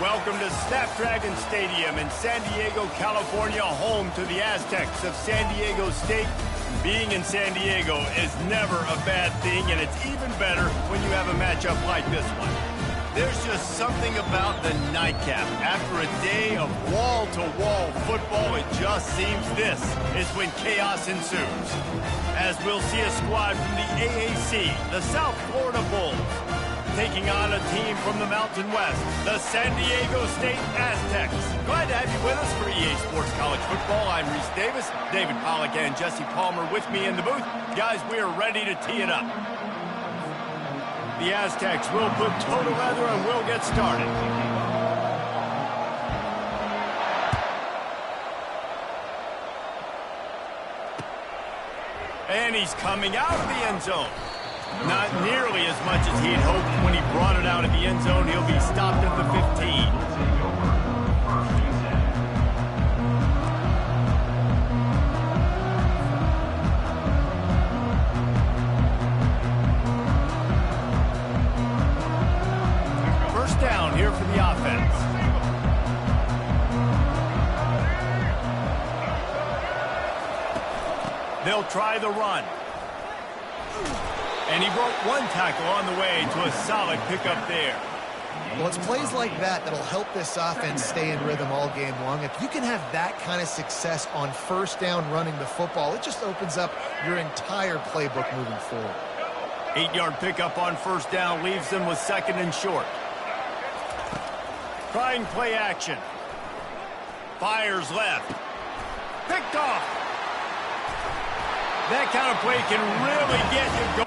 Welcome to Snapdragon Stadium in San Diego, California, home to the Aztecs of San Diego State. Being in San Diego is never a bad thing, and it's even better when you have a matchup like this one. There's just something about the nightcap. After a day of wall-to-wall football, it just seems this is when chaos ensues. As we'll see a squad from the AAC, the South Florida Bulls, taking on a team from the Mountain West, the San Diego State Aztecs. Glad to have you with us for EA Sports College Football. I'm Reese Davis, David Pollack and Jesse Palmer with me in the booth. Guys, we are ready to tee it up. The Aztecs will put total leather and we'll get started. And he's coming out of the end zone. Not nearly as much as he'd hoped when he brought it out of the end zone. He'll be stopped at the 15. First down here for the offense. They'll try the run. And he broke one tackle on the way to a solid pickup there. Well, it's plays like that that'll help this offense stay in rhythm all game long. If you can have that kind of success on first down running the football, it just opens up your entire playbook moving forward. 8-yard pickup on first down leaves them with second and short. Trying play action. Fires left. Picked off. That kind of play can really get you going.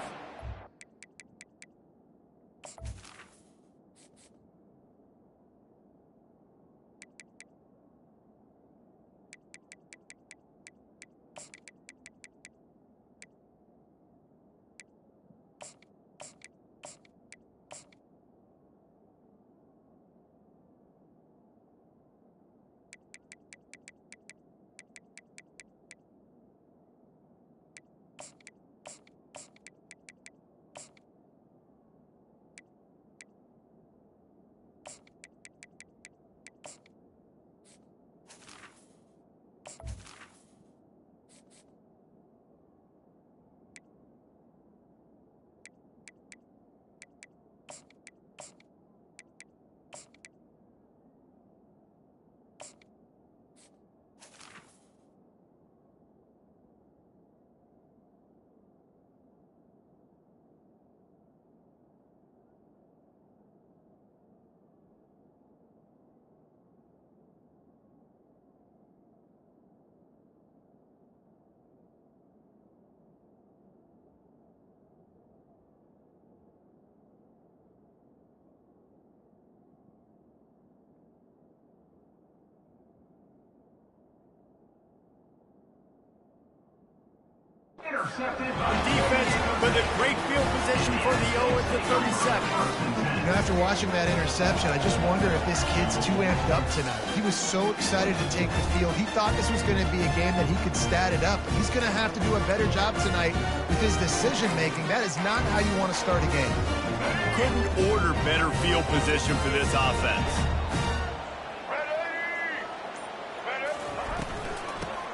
Intercepted. Defense with a great field position for the 0 at the 37. You know, after watching that interception, I just wonder if this kid's too amped up tonight. He was so excited to take the field. He thought this was going to be a game that he could stat it up. But he's going to have to do a better job tonight with his decision-making. That is not how you want to start a game. Couldn't order better field position for this offense.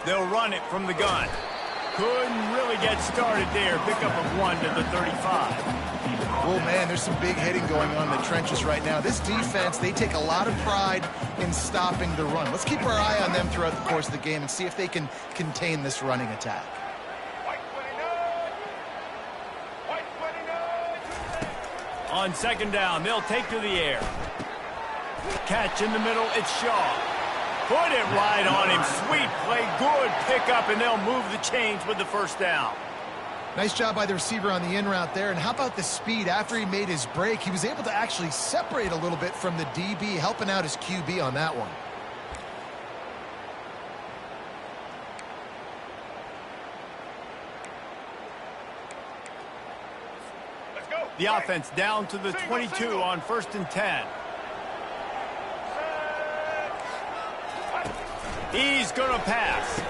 They'll run it from the gun. Couldn't really get started there. Pickup of 1 to the 35. Oh, man, there's some big hitting going on in the trenches right now. This defense, they take a lot of pride in stopping the run. Let's keep our eye on them throughout the course of the game and see if they can contain this running attack. On second down, they'll take to the air. Catch in the middle, it's Shaw. Put it right on him. Sweet play, good pickup, and they'll move the chains with the first down. Nice job by the receiver on the in route there. And how about the speed? After he made his break, he was able to actually separate a little bit from the DB, helping out his QB on that one. Let's go. The offense down to the 22 on 1st and 10. He's going to pass.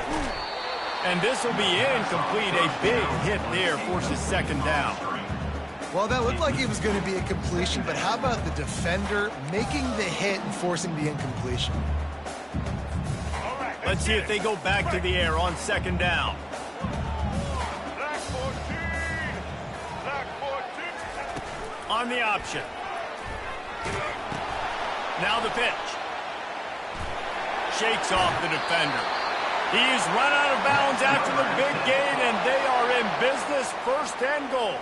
And this will be incomplete. A big hit there forces second down. Well, that looked like it was going to be a completion, but how about the defender making the hit and forcing the incompletion? Let's see if they go back to the air on second down. On the option. Now the pitch. Shakes off the defender. He's run out of bounds after the big gain, and they are in business, 1st and goal.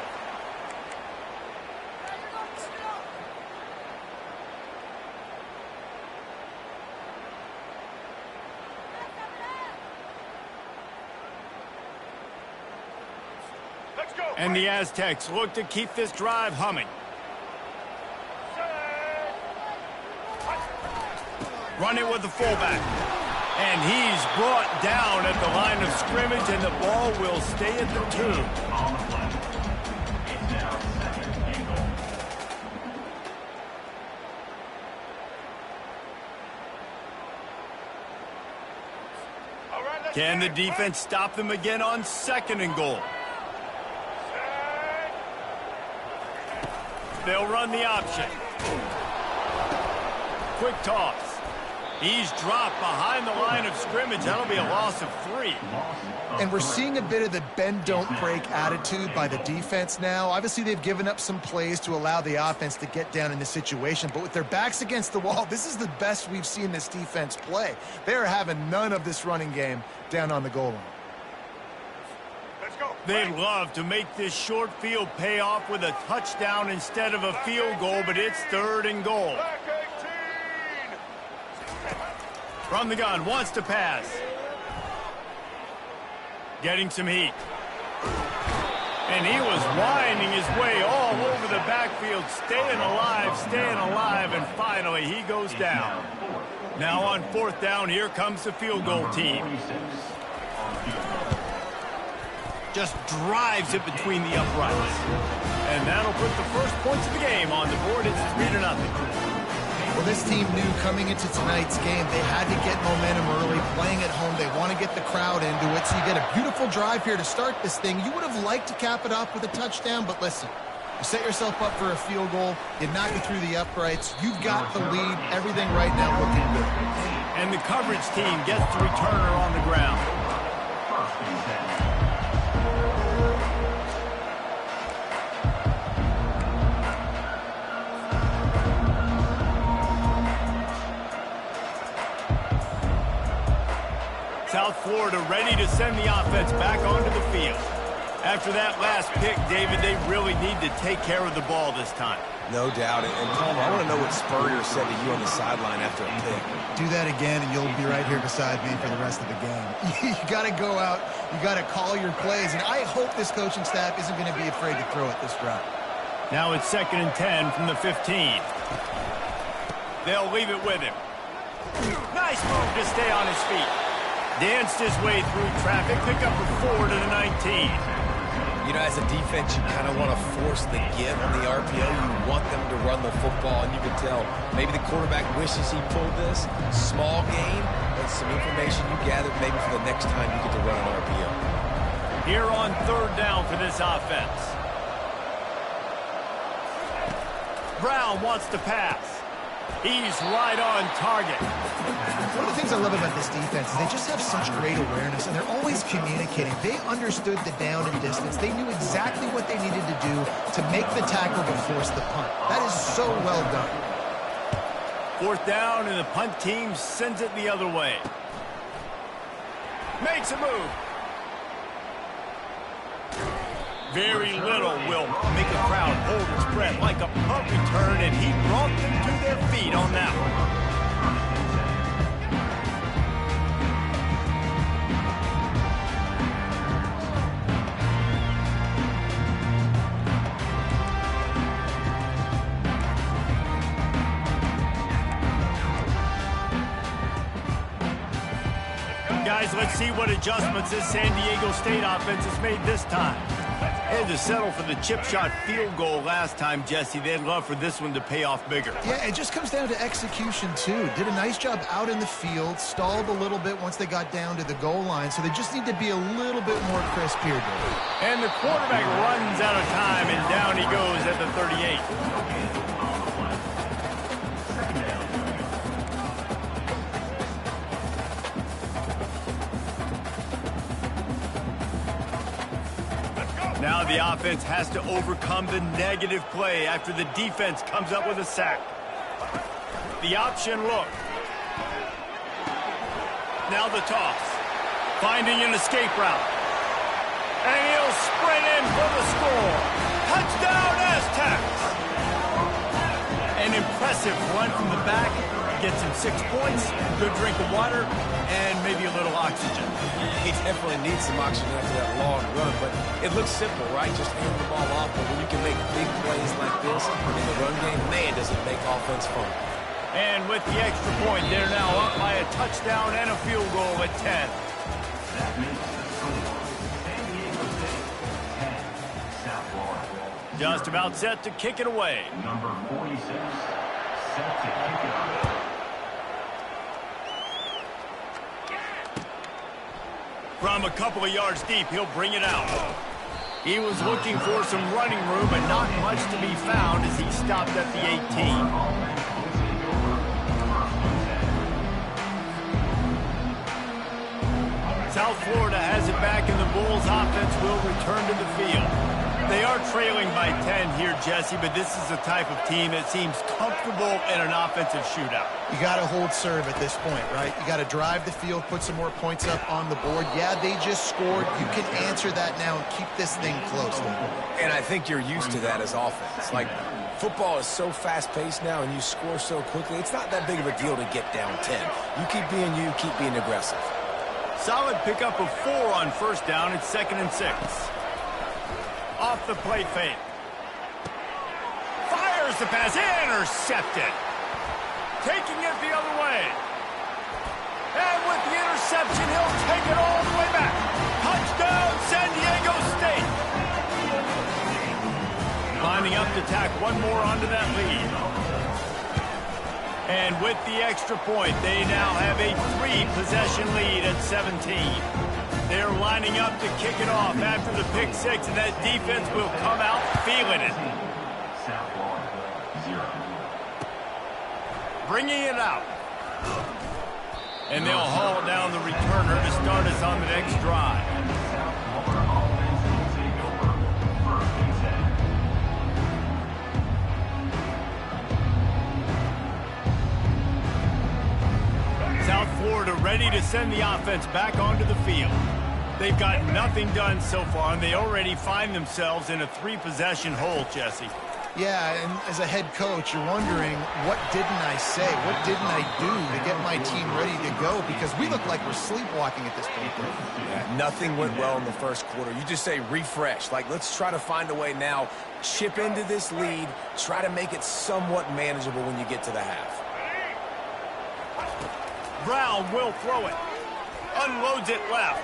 And the Aztecs look to keep this drive humming. Run it with the fullback. And he's brought down at the line of scrimmage, and the ball will stay at the 2. Can the defense stop them again on 2nd and goal? They'll run the option. Quick toss. He's dropped behind the line of scrimmage. That'll be a loss of 3. And we're seeing a bit of the bend, don't break attitude by the defense now. Obviously, they've given up some plays to allow the offense to get down in this situation. But with their backs against the wall, this is the best we've seen this defense play. They're having none of this running game down on the goal line. They'd love to make this short field pay off with a touchdown instead of a field goal, but it's 3rd and goal. From the gun, wants to pass. Getting some heat. And he was winding his way all over the backfield, staying alive, and finally he goes down. Now on 4th down, here comes the field goal team. Just drives it between the uprights. And that'll put the first points of the game on the board. It's 3-0. Well, this team knew coming into tonight's game they had to get momentum early, playing at home. They want to get the crowd into it, so you get a beautiful drive here to start this thing. You would have liked to cap it off with a touchdown, but listen, you set yourself up for a field goal, you knock it through the uprights, you've got the lead, everything right now looking good. And the coverage team gets the returner on the ground. South Florida ready to send the offense back onto the field. After that last pick, David, they really need to take care of the ball this time. No doubt. And Palmer, I want to know what Spurrier said to you on the sideline after a pick. Do that again, and you'll be right here beside me for the rest of the game. You got to go out. You got to call your plays. And I hope this coaching staff isn't going to be afraid to throw it this drive. Now it's 2nd and 10 from the 15. They'll leave it with him. Nice move to stay on his feet. Danced his way through traffic, pick up a 4 to the 19. You know, as a defense, you kind of want to force the give on the RPO. You want them to run the football, and you can tell maybe the quarterback wishes he pulled this. Small gain, but some information you gathered maybe for the next time you get to run an RPO. Here on 3rd down for this offense. Brown wants to pass. He's right on target. One of the things I love about this defense is they just have such great awareness, and they're always communicating. They understood the down and distance. They knew exactly what they needed to do to make the tackle to force the punt. That is so well done. 4th down, and the punt team sends it the other way. Makes a move. Very little will make a crowd hold its breath like a punt return, and he brought them to their feet on that one. Guys, let's see what adjustments this San Diego State offense has made this time. had to settle for the chip shot field goal last time, Jesse. They'd love for this one to pay off bigger. Yeah, it just comes down to execution, too. Did a nice job out in the field, stalled a little bit once they got down to the goal line, so they just need to be a little bit more crisp here, Dave. And the quarterback runs out of time, and down he goes at the 38. Now the offense has to overcome the negative play after the defense comes up with a sack. The option look. Now the toss. Finding an escape route. And he'll sprint in for the score. Touchdown, Aztecs! An impressive run from the back. Gets him 6 points, good drink of water, and maybe a little oxygen. He definitely needs some oxygen after that long run, but it looks simple, right? Just hand the ball off, but when you can make big plays like this in the run game, man, does it make offense fun. And with the extra point, they're now up by a touchdown and a field goal at 10. Just about set to kick it away. Number 46, set to kick it away. From a couple of yards deep, he'll bring it out. He was looking for some running room, but not much to be found as he stopped at the 18. South Florida has it back, and the Bulls offense will return to the field. They are trailing by 10 here, Jesse, but this is the type of team that seems comfortable in an offensive shootout. You got to hold serve at this point, right? You got to drive the field, put some more points up on the board. Yeah, they just scored. You can answer that now and keep this thing close. And I think you're used to that as offense. Like, football is so fast-paced now, and you score so quickly, it's not that big of a deal to get down 10. You, keep being aggressive. Solid pickup of 4 on first down. It's 2nd and 6. Off the play fake. Fires the pass. Intercepted. Taking it the other way. And with the interception, he'll take it all the way back. Touchdown, San Diego State. Lining up to tack one more onto that lead. And with the extra point, they now have a 3-possession lead at 17. They're lining up to kick it off after the pick 6, and that defense will come out feeling it. Bringing it out. And they'll haul down the returner to start us on the next drive. South Florida ready to send the offense back onto the field. They've got nothing done so far, and they already find themselves in a 3-possession hole, Jesse. Yeah, and as a head coach, you're wondering, what didn't I say? What didn't I do to get my team ready to go? Because we look like we're sleepwalking at this point. Yeah, nothing went well in the first quarter. You just say refresh. Like, let's try to find a way now, chip into this lead, try to make it somewhat manageable when you get to the half. Brown will throw it. Unloads it left.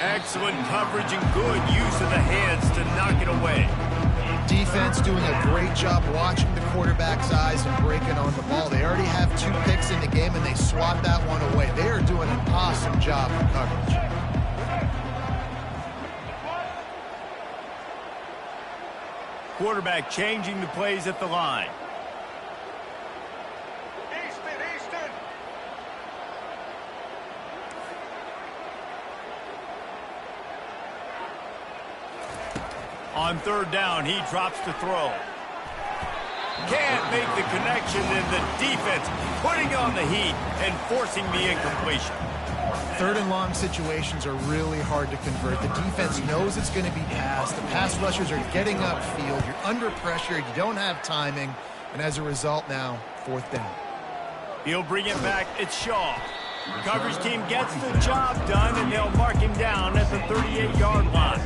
Excellent coverage and good use of the hands to knock it away. Defense doing a great job watching the quarterback's eyes and breaking on the ball. They already have 2 picks in the game, and they swat that one away. They are doing an awesome job of coverage. Quarterback changing the plays at the line. On 3rd down, he drops to throw. Can't make the connection, and the defense putting on the heat and forcing the incompletion. 3rd and long situations are really hard to convert. The defense knows it's going to be passed. The pass rushers are getting upfield. You're under pressure. You don't have timing. And as a result now, 4th down. He'll bring it back. It's Shaw. Coverage team gets the job done, and they'll mark him down at the 38-yard line.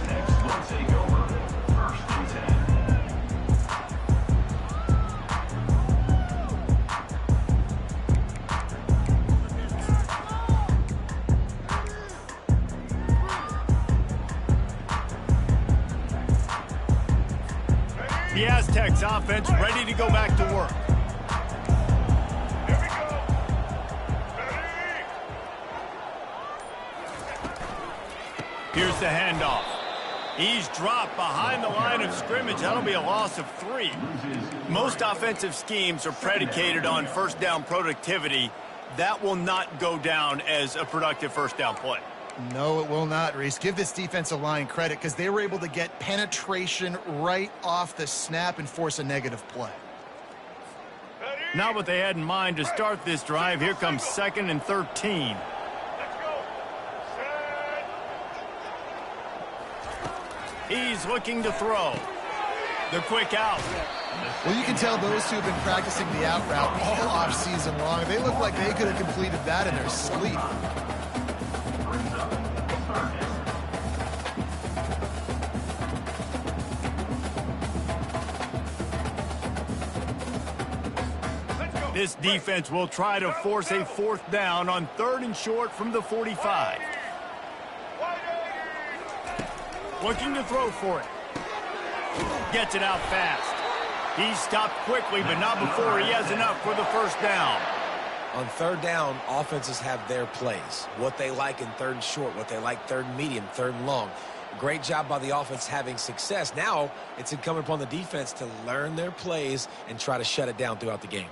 The Aztecs offense ready to go back to work. Here we go. Ready? Here's the handoff. He's dropped behind the line of scrimmage. That'll be a loss of 3. Most offensive schemes are predicated on first down productivity. That will not go down as a productive first down play. No, it will not, Reese. Give this defensive line credit because they were able to get penetration right off the snap and force a negative play. Not what they had in mind to start this drive. Here comes 2nd and 13. Let's go. Set. He's looking to throw. The quick out. Well, you can tell those two have been practicing the out route all off season long. They look like they could have completed that in their sleep. This defense will try to force a 4th down on 3rd and short from the 45. Looking to throw for it. Gets it out fast. He stopped quickly, but not before he has enough for the first down. On 3rd down, offenses have their plays. What they like in 3rd and short, what they like 3rd and medium, 3rd and long. Great job by the offense having success. Now it's incumbent upon the defense to learn their plays and try to shut it down throughout the game.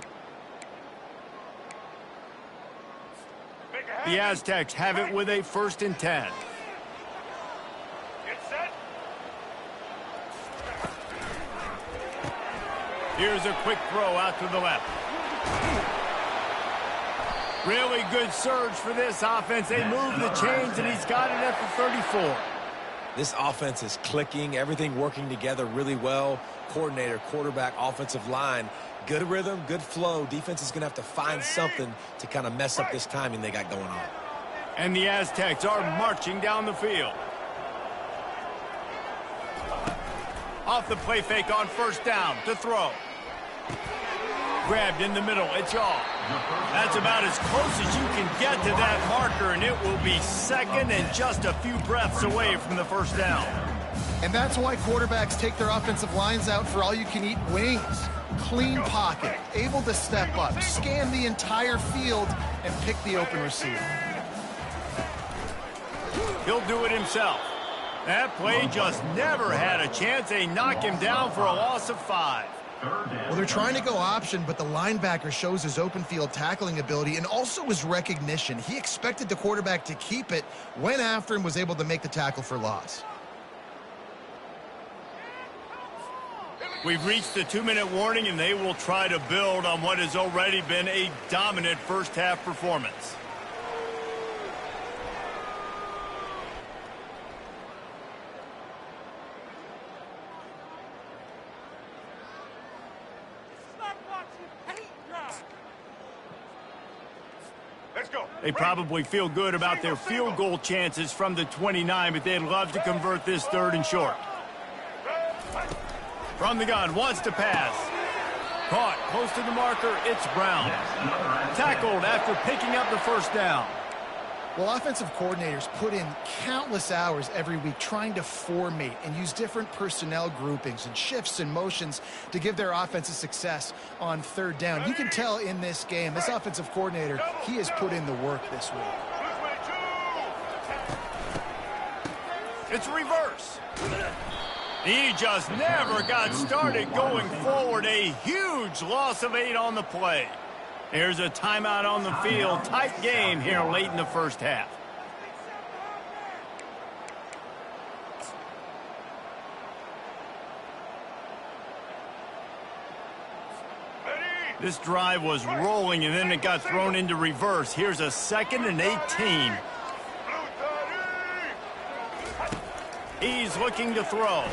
The Aztecs have it with a 1st and 10. Get set. Here's a quick throw out to the left. Really good surge for this offense. They move the chains, and he's got it at the 34. This offense is clicking, everything working together really well. Coordinator, quarterback, offensive line, good rhythm, good flow. Defense is going to have to find something to kind of mess up this timing they got going on. And the Aztecs are marching down the field. Off the play fake on 1st down to throw. Grabbed in the middle. It's all. That's about as close as you can get to that marker, and it will be 2nd and just a few breaths away from the 1st down. And that's why quarterbacks take their offensive lines out for all-you-can-eat wings. Clean pocket, able to step up, scan the entire field, and pick the open receiver. He'll do it himself. That play just never had a chance. They knock him down for a loss of 5. Well, they're trying to go option, but the linebacker shows his open field tackling ability and also his recognition. He expected the quarterback to keep it, went after him, was able to make the tackle for loss. We've reached the 2-minute warning, and they will try to build on what has already been a dominant first-half performance. Let's go. They probably feel good about their field goal chances from the 29, but they'd love to convert this 3rd and short. From the gun, wants to pass. Caught, close to the marker, it's Brown. Tackled after picking up the 1st down. Well, offensive coordinators put in countless hours every week trying to formate and use different personnel groupings and shifts and motions to give their offensive success on 3rd down. You can tell in this game, this offensive coordinator, he has put in the work this week. It's reverse. He just never got started going forward. A huge loss of 8 on the play. There's a timeout on the field. Tight game here late in the first half. This drive was rolling, and then it got thrown into reverse. Here's a 2nd and 18. He's looking to throw.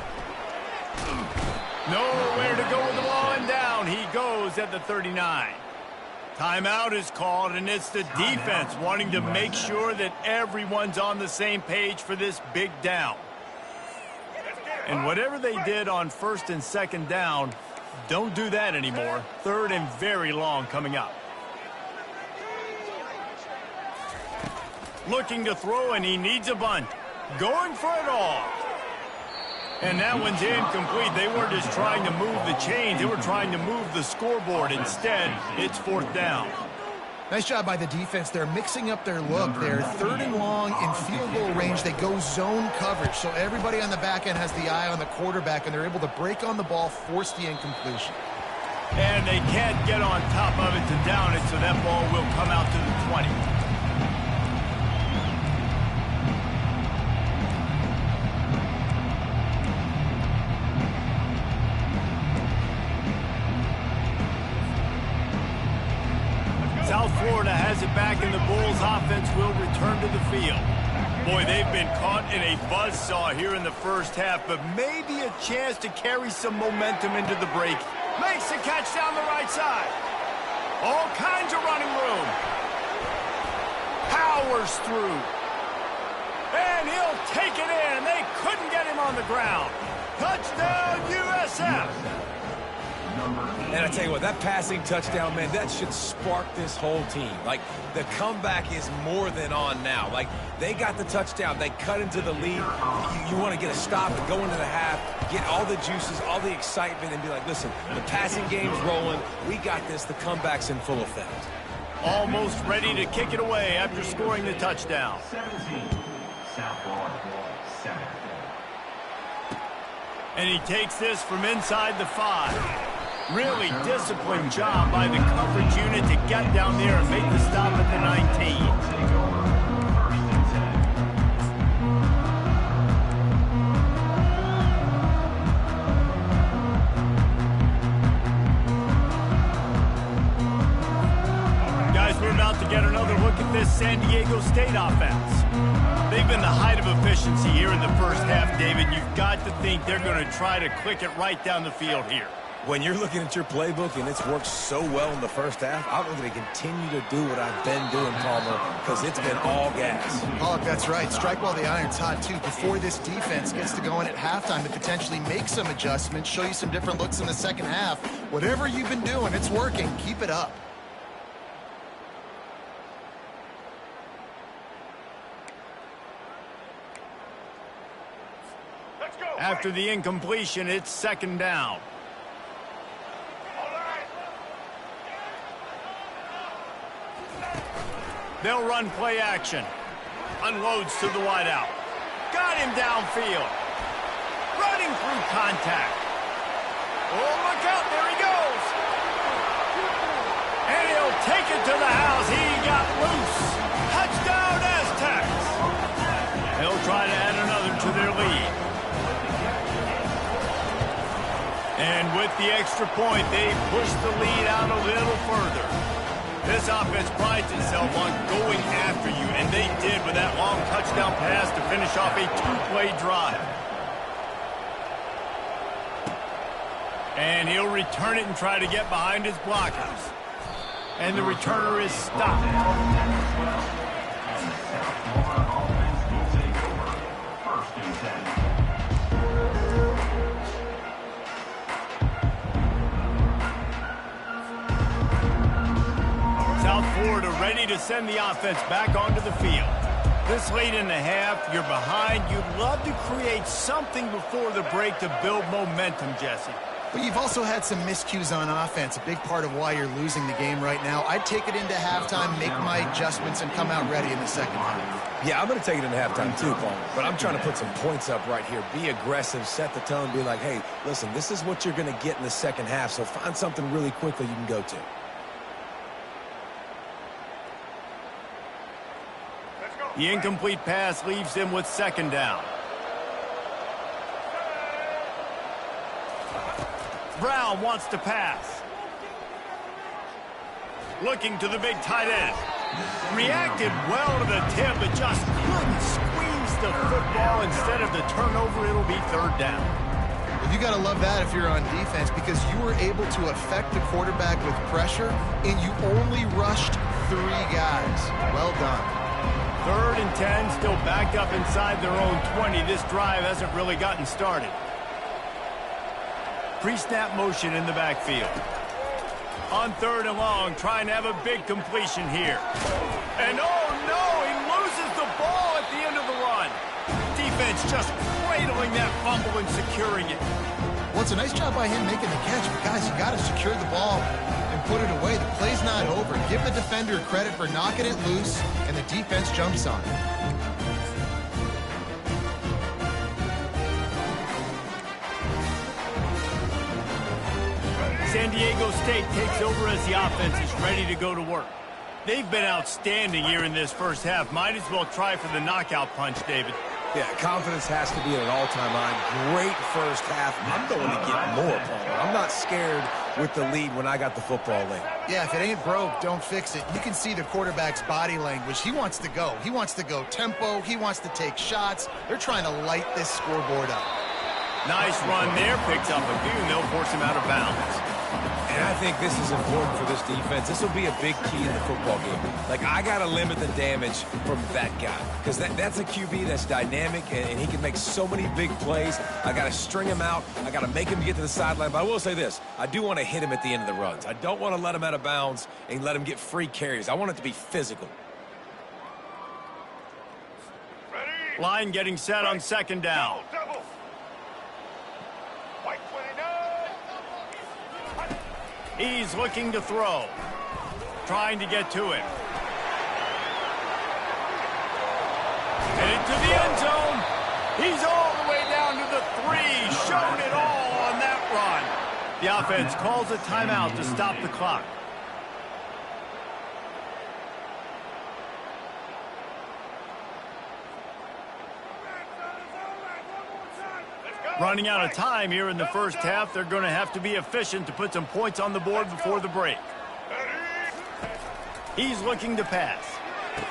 Nowhere to go with the ball, and down he goes at the 39. Timeout is called, and it's the defense wanting to make sure that everyone's on the same page for this big down. And whatever they did on 1st and 2nd down, don't do that anymore. 3rd and very long coming up. Looking to throw, and he needs a bunt. Going for it all. And that one's incomplete. They weren't just trying to move the chains. They were trying to move the scoreboard. Instead, it's 4th down. Nice job by the defense. They're mixing up their look. They're 3rd and long in field goal range. They go zone coverage. So everybody on the back end has the eye on the quarterback, and they're able to break on the ball, force the incompletion. And they can't get on top of it to down it, so that ball will come out to the 20. South Florida has it back, and the Bulls offense will return to the field. Boy, they've been caught in a buzzsaw here in the first half, but maybe a chance to carry some momentum into the break. Makes the catch down the right side. All kinds of running room. Powers through. And he'll take it in. They couldn't get him on the ground. Touchdown, USF. And I tell you what, that passing touchdown, man, that should spark this whole team. Like, the comeback is more than on now. Like, they got the touchdown. They cut into the lead. You want to get a stop and go into the half, get all the juices, all the excitement, and be like, listen, the passing game's rolling. We got this. The comeback's in full effect. Almost ready to kick it away after scoring the touchdown. 17, South Florida, 7. And he takes this from inside the 5. Really disciplined job by the coverage unit to get down there and make the stop at the 19. Guys, we're about to get another look at this San Diego State offense. They've been the height of efficiency here in the first half, David. You've got to think they're going to try to click it right down the field here. When you're looking at your playbook and it's worked so well in the first half, I'm going to continue to do what I've been doing, Palmer, because it's been all gas. Oh, that's right. Strike while the iron's hot, too. Before this defense gets to go in at halftime to potentially make some adjustments, show you some different looks in the second half. Whatever you've been doing, it's working. Keep it up. Let's go. After the incompletion, it's 2nd down. They'll run play action. Unloads to the wideout. Got him downfield. Running through contact. Oh, look out. There he goes. And he'll take it to the house. He got loose. Touchdown, Aztecs. They'll try to add another to their lead. And with the extra point, they push the lead out a little further. This offense prides itself on going after you, and they did with that long touchdown pass to finish off a 2-play drive. And he'll return it and try to get behind his blockers. And the returner is stopped. South Florida ready to send the offense back onto the field. This late in the half, you're behind. You'd love to create something before the break to build momentum, Jesse. But you've also had some miscues on offense, a big part of why you're losing the game right now. I'd take it into halftime, make my adjustments, and come out ready in the second half. Yeah, I'm going to take it into halftime too, Paul. But I'm trying to put some points up right here. Be aggressive, set the tone, be like, hey, listen, this is what you're going to get in the second half, so find something really quickly you can go to. The incomplete pass leaves them with 2nd down. Brown wants to pass. Looking to the big tight end. Reacted well to the tip, but just couldn't squeeze the football. Instead of the turnover, it'll be 3rd down. Well, you got to love that if you're on defense, because you were able to affect the quarterback with pressure, and you only rushed 3 guys. Well done. 3rd and 10, still backed up inside their own 20. This drive hasn't really gotten started. Pre-snap motion in the backfield. On 3rd and long, trying to have a big completion here. And oh no, he loses the ball at the end of the run. Defense just great cradling that fumble and securing it. Well, it's a nice job by him making the catch, but guys, you got to secure the ball and put it away. The play's not over. Give the defender credit for knocking it loose, and the defense jumps on it. San Diego State takes over as the offense is ready to go to work. They've been outstanding here in this first half. Might as well try for the knockout punch, David. Yeah, confidence has to be at an all-time high. Great first half. I'm going to get more, Paul. I'm not scared with the lead when I got the football late. Yeah, if it ain't broke, don't fix it. You can see the quarterback's body language. He wants to go. He wants to go tempo. He wants to take shots. They're trying to light this scoreboard up. Nice run there. Picks up a few, and they'll force him out of bounds. And I think this is important for this defense. This will be a big key in the football game. Like, I got to limit the damage from that guy because that's a QB that's dynamic, and he can make so many big plays. I got to string him out. I got to make him get to the sideline. But I will say this. I do want to hit him at the end of the runs. I don't want to let him out of bounds and let him get free carries. I want it to be physical. Ready? Line getting set on second down. Double. White 29. He's looking to throw. Trying to get to it. Headed to the end zone. He's all the way down to the 3. Showed it all on that run. The offense calls a timeout to stop the clock. Running out of time here in the first half. They're going to have to be efficient to put some points on the board before the break. He's looking to pass.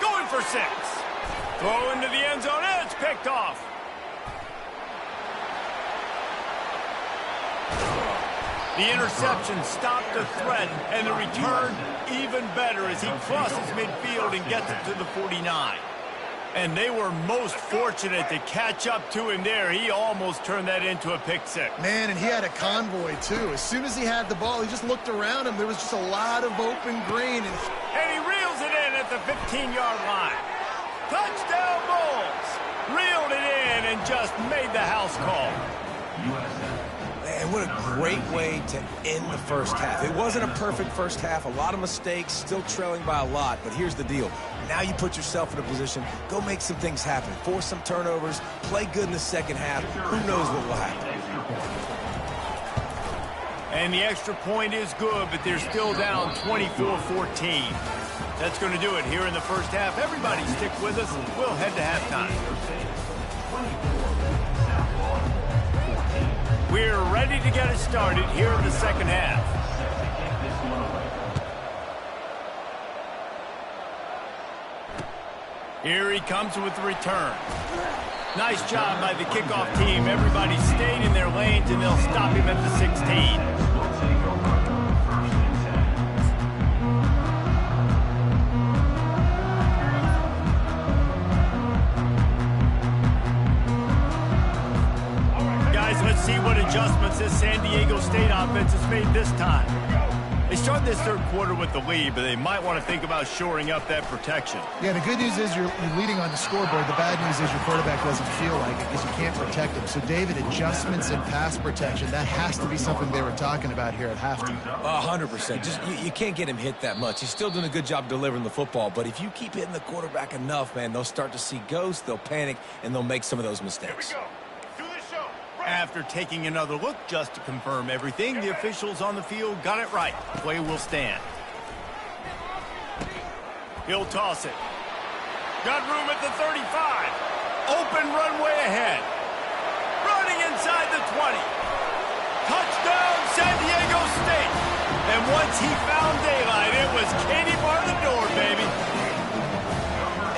Going for 6. Throw into the end zone. And it's picked off. The interception stopped the threat, and the return even better as he crosses midfield and gets it to the 49. And they were most fortunate to catch up to him there. He almost turned that into a pick 6. Man, and he had a convoy, too. As soon as he had the ball, he just looked around him. There was just a lot of open green. And he reels it in at the 15-yard line. Touchdown Bulls! Reeled it in and just made the house call. Man, what a great way to end the first half. It wasn't a perfect first half. A lot of mistakes, still trailing by a lot. But here's the deal. Now you put yourself in a position, go make some things happen. Force some turnovers, play good in the second half. Who knows what will happen? And the extra point is good, but they're still down 24-14. That's going to do it here in the first half. Everybody stick with us. We'll head to halftime. We're ready to get it started here in the second half. Here he comes with the return. Nice job by the kickoff team. Everybody stayed in their lanes, and they'll stop him at the 16. Let's see what adjustments this San Diego State offense has made this time. They start this third quarter with the lead, but they might want to think about shoring up that protection. Yeah, the good news is you're leading on the scoreboard. The bad news is your quarterback doesn't feel like it because you can't protect him. So, David, adjustments in pass protection, that has to be something they were talking about here at halftime. 100%. Just you can't get him hit that much. He's still doing a good job delivering the football, but if you keep hitting the quarterback enough, man, they'll start to see ghosts, they'll panic, and they'll make some of those mistakes. Here we go. Do this show. After taking another look just to confirm everything, the officials on the field got it right. Play will stand. He'll toss it. Got room at the 35. Open runway ahead. Running inside the 20. Touchdown, San Diego State. And once he found daylight, it was Katie bar the door, baby.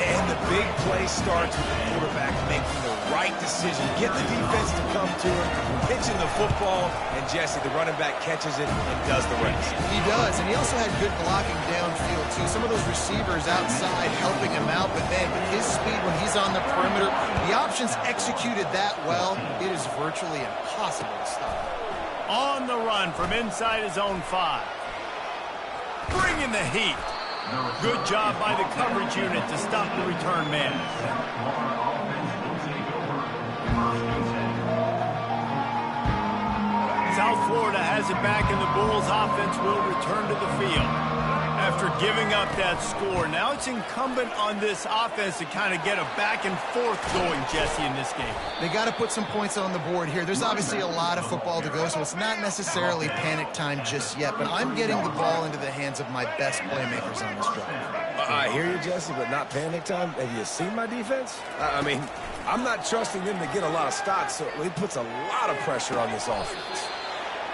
And the big play starts with the quarterback making the right decision. Get the defense to come to him, pitching the football, and Jesse, the running back, catches it and does the rest. He does, and he also had good blocking downfield, too. Some of those receivers outside helping him out, but man, with his speed when he's on the perimeter, the options executed that well, it is virtually impossible to stop. On the run from inside his own 5. Bringing the heat. Good job by the coverage unit to stop the return man. South Florida has it back, and the Bulls offense will return to the field. After giving up that score, now it's incumbent on this offense to kind of get a back and forth going, Jesse, in this game. They got to put some points on the board here. There's obviously a lot of football to go, so it's not necessarily panic time just yet, but I'm getting the ball into the hands of my best playmakers on this drive. I hear you, Jesse, but not panic time. Have you seen my defense? I mean, I'm not trusting them to get a lot of stops, so it puts a lot of pressure on this offense.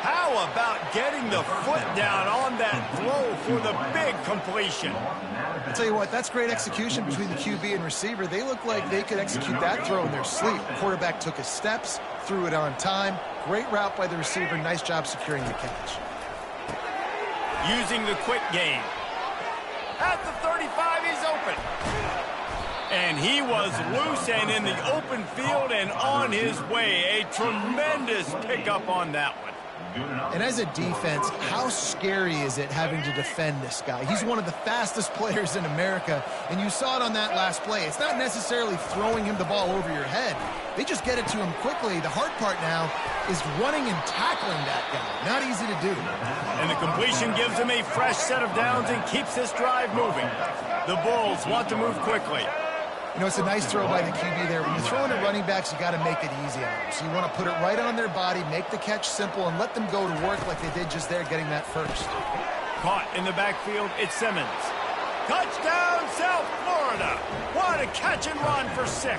How about getting the foot down on that throw for the big completion? I'll tell you what, that's great execution between the QB and receiver. They look like they could execute that throw in their sleep. The quarterback took his steps, threw it on time. Great route by the receiver. Nice job securing the catch. Using the quick game. At the 35, he's open. And he was loose and in the open field and on his way. A tremendous pickup on that one. And as a defense, how scary is it having to defend this guy? He's one of the fastest players in America, and you saw it on that last play. It's not necessarily throwing him the ball over your head. They just get it to him quickly. The hard part now is running and tackling that guy. Not easy to do. And the completion gives him a fresh set of downs and keeps this drive moving. The Bulls want to move quickly. You know, it's a nice throw by the QB there. When you're throwing to running backs, you got to make it easy on them. So you want to put it right on their body, make the catch simple, and let them go to work like they did just there, getting that first. Caught in the backfield, it's Simmons. Touchdown, South Florida. What a catch and run for 6.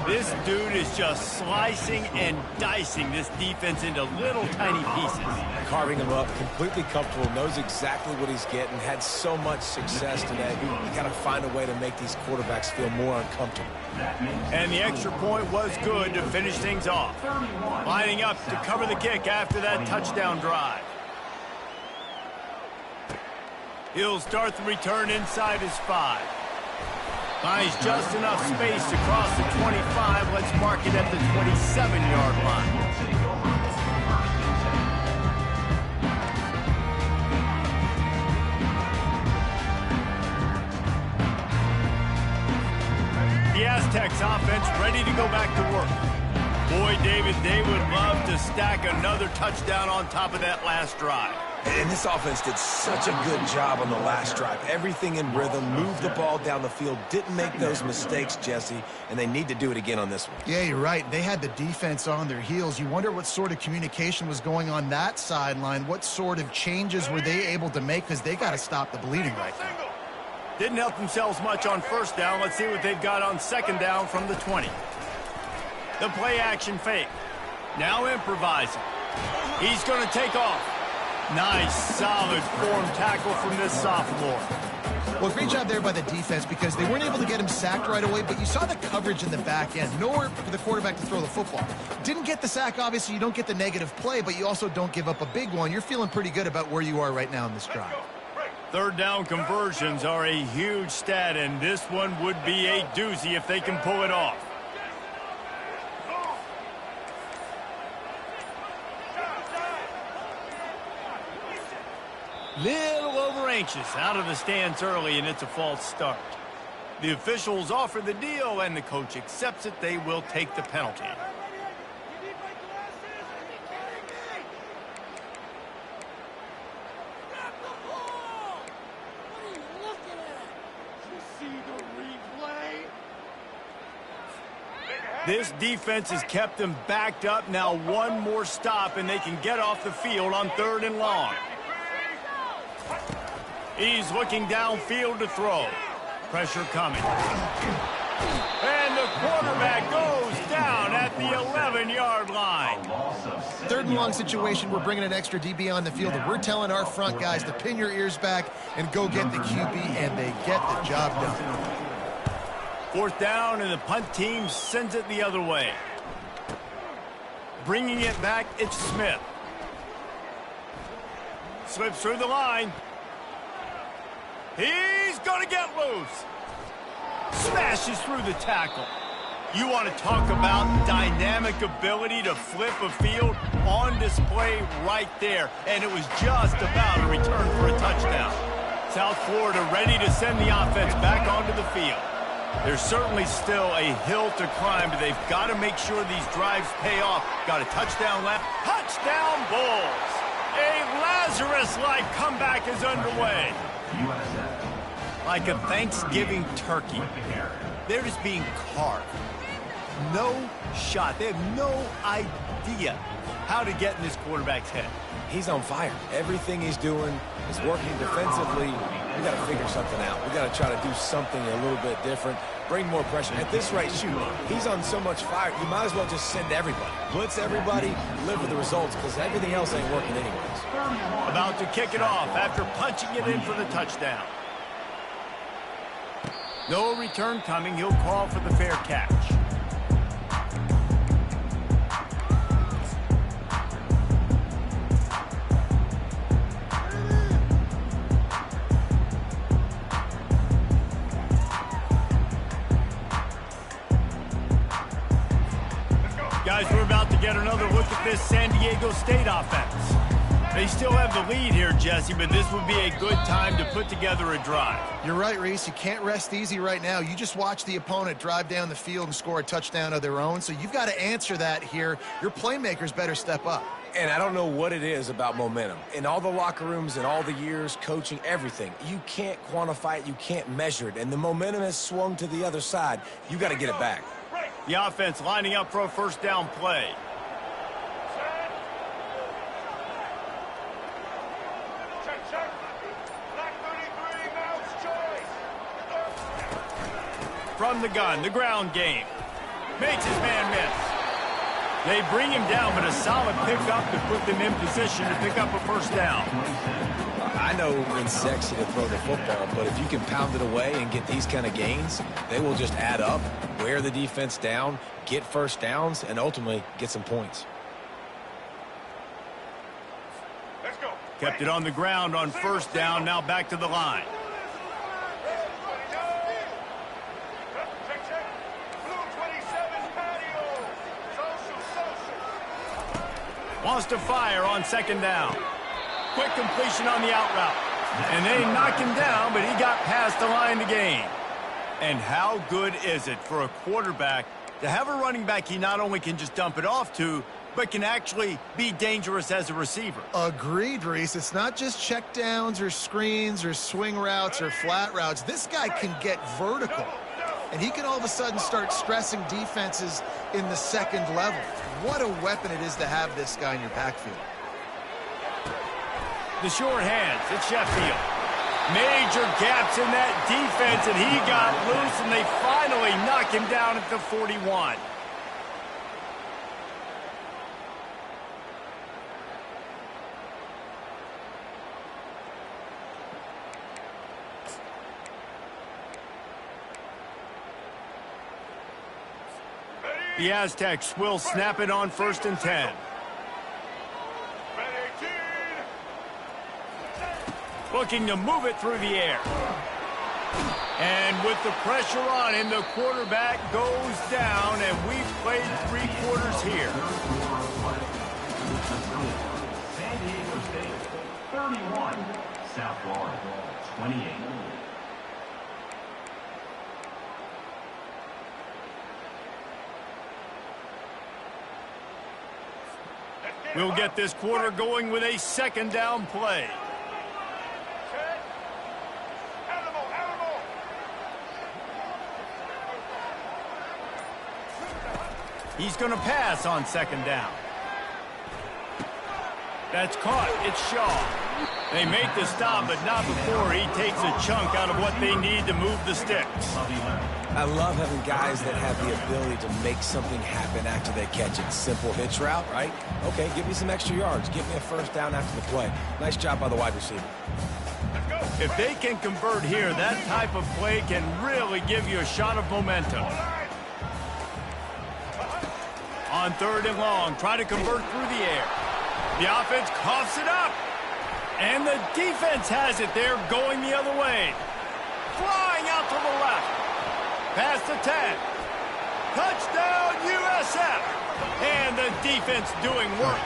This dude is just slicing and dicing this defense into little tiny pieces. Carving him up, completely comfortable, knows exactly what he's getting, had so much success today. You got to find a way to make these quarterbacks feel more uncomfortable. And the extra point was good to finish things off. Lining up to cover the kick after that touchdown drive. He'll start the return inside his 5. Finds just enough space to cross the 25. Let's mark it at the 27-yard line. The Aztecs offense ready to go back to work. Boy, David, they would love to stack another touchdown on top of that last drive. And this offense did such a good job on the last drive. Everything in rhythm, moved the ball down the field, didn't make those mistakes, Jesse, and they need to do it again on this one. Yeah, you're right. They had the defense on their heels. You wonder what sort of communication was going on that sideline. What sort of changes were they able to make, because they got to stop the bleeding right now. Didn't help themselves much on first down. Let's see what they've got on second down from the 20. The play action fake. Now improvising. He's going to take off. Nice, solid form tackle from this sophomore. Well, great job there by the defense, because they weren't able to get him sacked right away, but you saw the coverage in the back end. Nowhere for the quarterback to throw the football. Didn't get the sack, obviously. You don't get the negative play, but you also don't give up a big one. You're feeling pretty good about where you are right now in this drive. Third down conversions are a huge stat, and this one would be a doozy if they can pull it off. Little over anxious, out of the stance early, and it's a false start. The officials offer the deal, and the coach accepts it. They will take the penalty. This defense has kept them backed up. Now one more stop, and they can get off the field on 3rd and long. He's looking downfield to throw. Pressure coming. And the quarterback goes down at the 11-yard line. 3rd and long situation. We're bringing an extra DB on the field, and we're telling our front guys to pin your ears back and go get the QB, and they get the job done. 4th down, and the punt team sends it the other way. Bringing it back, it's Smith. Slips through the line. He's going to get loose. Smashes through the tackle. You want to talk about dynamic ability to flip a field, on display right there. And it was just about a return for a touchdown. South Florida ready to send the offense back onto the field. There's certainly still a hill to climb, but they've got to make sure these drives pay off. Got a touchdown left. Touchdown Bulls! A Lazarus-like comeback is underway. Like a Thanksgiving turkey. They're just being carved. No shot. They have no idea how to get in this quarterback's head. He's on fire. Everything he's doing is working defensively. We got to figure something out. We got to try to do something a little bit different. Bring more pressure. At this rate, shoot, he's on so much fire, you might as well just send everybody. Blitz everybody, live with the results, because everything else ain't working anyways. About to kick it off after punching it in for the touchdown. No return coming. He'll call for the fair catch. Guys, we're about to get another look at this San Diego State offense. They still have the lead here, Jesse, but this would be a good time to put together a drive. You're right, Reese. You can't rest easy right now. You just watch the opponent drive down the field and score a touchdown of their own, so you've got to answer that here. Your playmakers better step up. And I don't know what it is about momentum. In all the locker rooms and all the years, coaching, everything, you can't quantify it, you can't measure it. And the momentum has swung to the other side. You got to get it back. The offense lining up for a first down play. From the gun, the ground game. Makes his man miss. They bring him down, but a solid pickup to put them in position to pick up a first down. I know it's sexy to throw the football, but if you can pound it away and get these kind of gains, they will just add up, wear the defense down, get first downs, and ultimately get some points. Let's go. Kept it on the ground on first down, now back to the line. Wants to fire on second down. Quick completion on the out route. And they knocked him down, but he got past the line to gain. And how good is it for a quarterback to have a running back he not only can just dump it off to, but can actually be dangerous as a receiver? Agreed, Reese. It's not just check downs or screens or swing routes or flat routes. This guy can get vertical. And he can all of a sudden start stressing defenses in the second level. What a weapon it is to have this guy in your backfield. The short hands, it's Sheffield. Major gaps in that defense, and he got loose, and they finally knock him down at the 41. The Aztecs will snap it on 1st and 10. Looking to move it through the air. And with the pressure on him, the quarterback goes down, and we've played 3 quarters here. San Diego State, 31. South Florida, 28. We'll get this quarter going with a second down play. He's going to pass on second down. That's caught. It's Shaw. They make the stop, but not before he takes a chunk out of what they need to move the sticks. I love having guys that have the ability to make something happen after they catch it. Simple hitch route, right? Okay, give me some extra yards. Give me a first down after the play. Nice job by the wide receiver. If they can convert here, that type of play can really give you a shot of momentum. On 3rd and long, try to convert through the air. The offense coughs it up. And the defense has it there, going the other way. Flying out to the left. Past the 10. Touchdown, USF. And the defense doing work.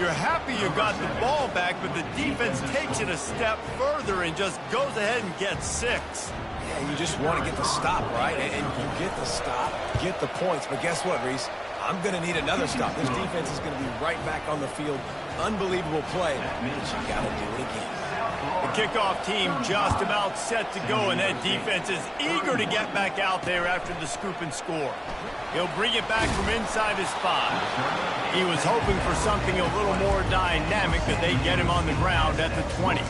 You're happy you got the ball back, but the defense takes it a step further and just goes ahead and gets 6. And you just want to get the stop, right? And you get the stop, get the points. But guess what, Reese? I'm going to need another stop. This defense is going to be right back on the field. Unbelievable play, but you got to do it again. The kickoff team just about set to go, and that defense is eager to get back out there after the scoop and score. He'll bring it back from inside his spot. He was hoping for something a little more dynamic, that they get him on the ground at the 20.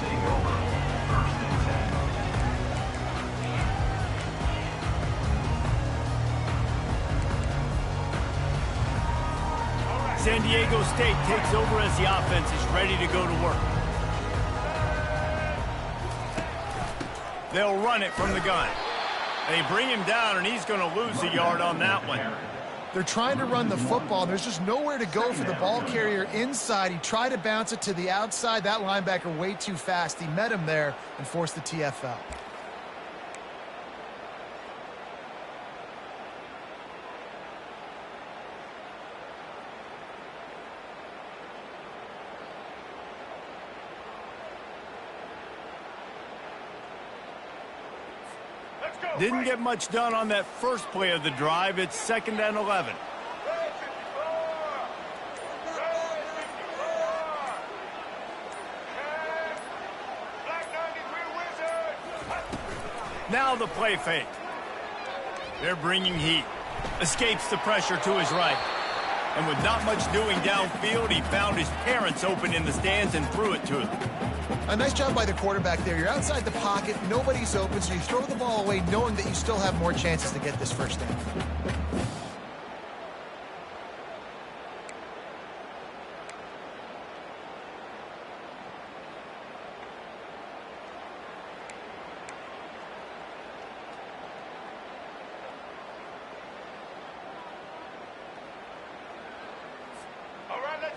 San Diego State takes over as the offense is ready to go to work. They'll run it from the gun. They bring him down, and he's going to lose a yard on that one. They're trying to run the football. There's just nowhere to go for the ball carrier inside. He tried to bounce it to the outside. That linebacker way too fast. He met him there and forced the TFL. Didn't get much done on that first play of the drive. It's 2nd and 11. Now the play fake. They're bringing heat. Escapes the pressure to his right. And with not much doing downfield, he found his parents open in the stands and threw it to him. A nice job by the quarterback there. You're outside the pocket, nobody's open, so you throw the ball away knowing that you still have more chances to get this first down.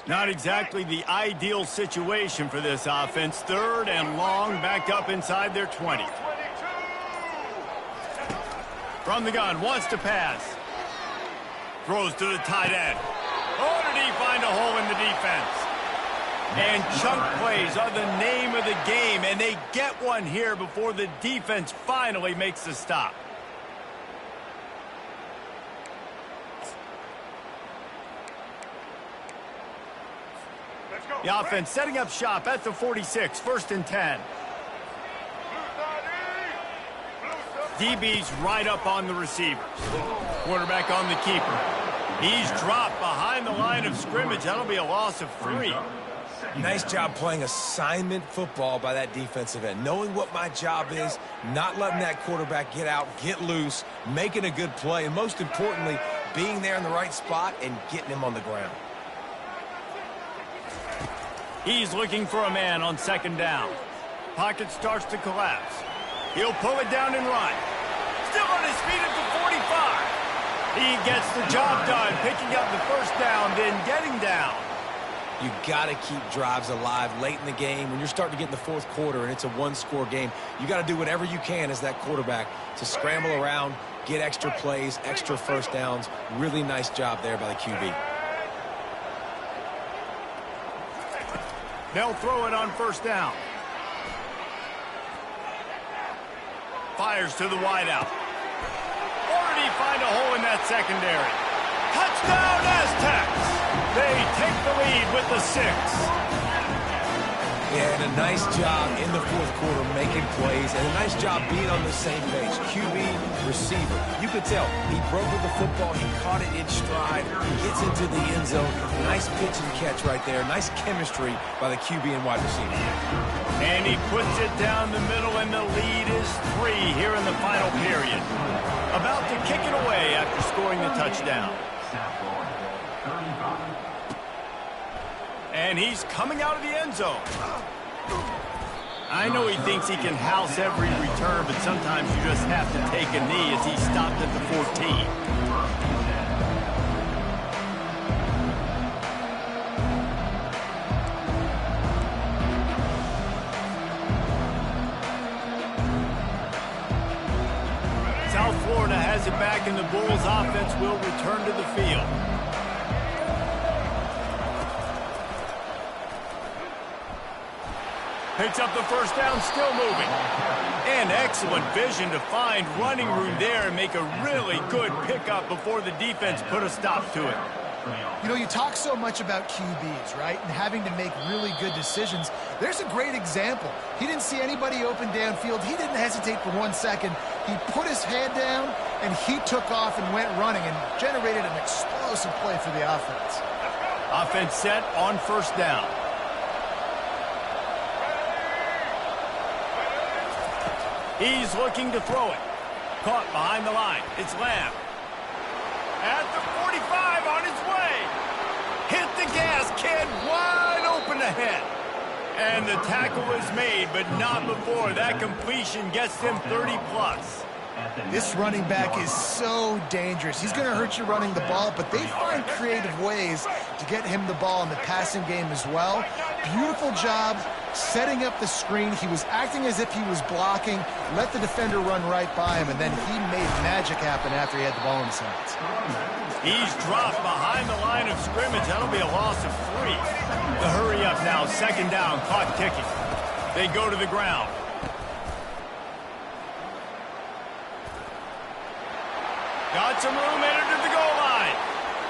Not exactly the ideal situation for this offense. 3rd and long, back up inside their 20. From the gun, wants to pass. Throws to the tight end. Oh, did he find a hole in the defense? And chunk plays are the name of the game, and they get one here before the defense finally makes the stop. The offense setting up shop at the 46, 1st and 10. DB's right up on the receivers. Quarterback on the keeper. He's dropped behind the line of scrimmage. That'll be a loss of 3. Nice job playing assignment football by that defensive end. Knowing what my job is, not letting that quarterback get out, get loose, making a good play, and most importantly, being there in the right spot and getting him on the ground. He's looking for a man on 2nd down. Pocket starts to collapse. He'll pull it down and run. Still on his feet at the 45. He gets the job done, picking up the first down, then getting down. You got to keep drives alive late in the game. When you're starting to get in the 4th quarter and it's a 1-score game, you got to do whatever you can as that quarterback to scramble around, get extra plays, extra first downs. Really nice job there by the QB. They'll throw it on 1st down. Fires to the wideout. Or did he find a hole in that secondary? Touchdown, Aztecs! They take the lead with the 6. Yeah, and a nice job in the 4th quarter making plays, and a nice job being on the same page. QB, receiver. You could tell he broke with the football. He caught it in stride. He gets into the end zone. Nice pitch and catch right there. Nice chemistry by the QB and wide receiver. And he puts it down the middle, and the lead is 3 here in the final period. About to kick it away after scoring the touchdown. And he's coming out of the end zone. I know he thinks he can house every return, but sometimes you just have to take a knee as he stopped at the 14. South Florida has it back, and the Bulls offense will return to the field. Picks up the first down, still moving. And excellent vision to find running room there and make a really good pickup before the defense put a stop to it. You know, you talk so much about QBs, right, and having to make really good decisions. There's a great example. He didn't see anybody open downfield. He didn't hesitate for 1 second. He put his head down, and he took off and went running and generated an explosive play for the offense. Offense set on first down. He's looking to throw it. Caught behind the line. It's Lamb. At the 45 on his way. Hit the gas, kid. Wide open ahead. And the tackle is made, but not before that completion gets him 30-plus. This running back is so dangerous. He's going to hurt you running the ball, but they find creative ways to get him the ball in the passing game as well. Beautiful job setting up the screen. He was acting as if he was blocking, let the defender run right by him, and then he made magic happen after he had the ball in his hands. He's dropped behind the line of scrimmage. That'll be a loss of 3. The hurry up now, second down, clock ticking. They go to the ground. Got some room, entered to the goal line.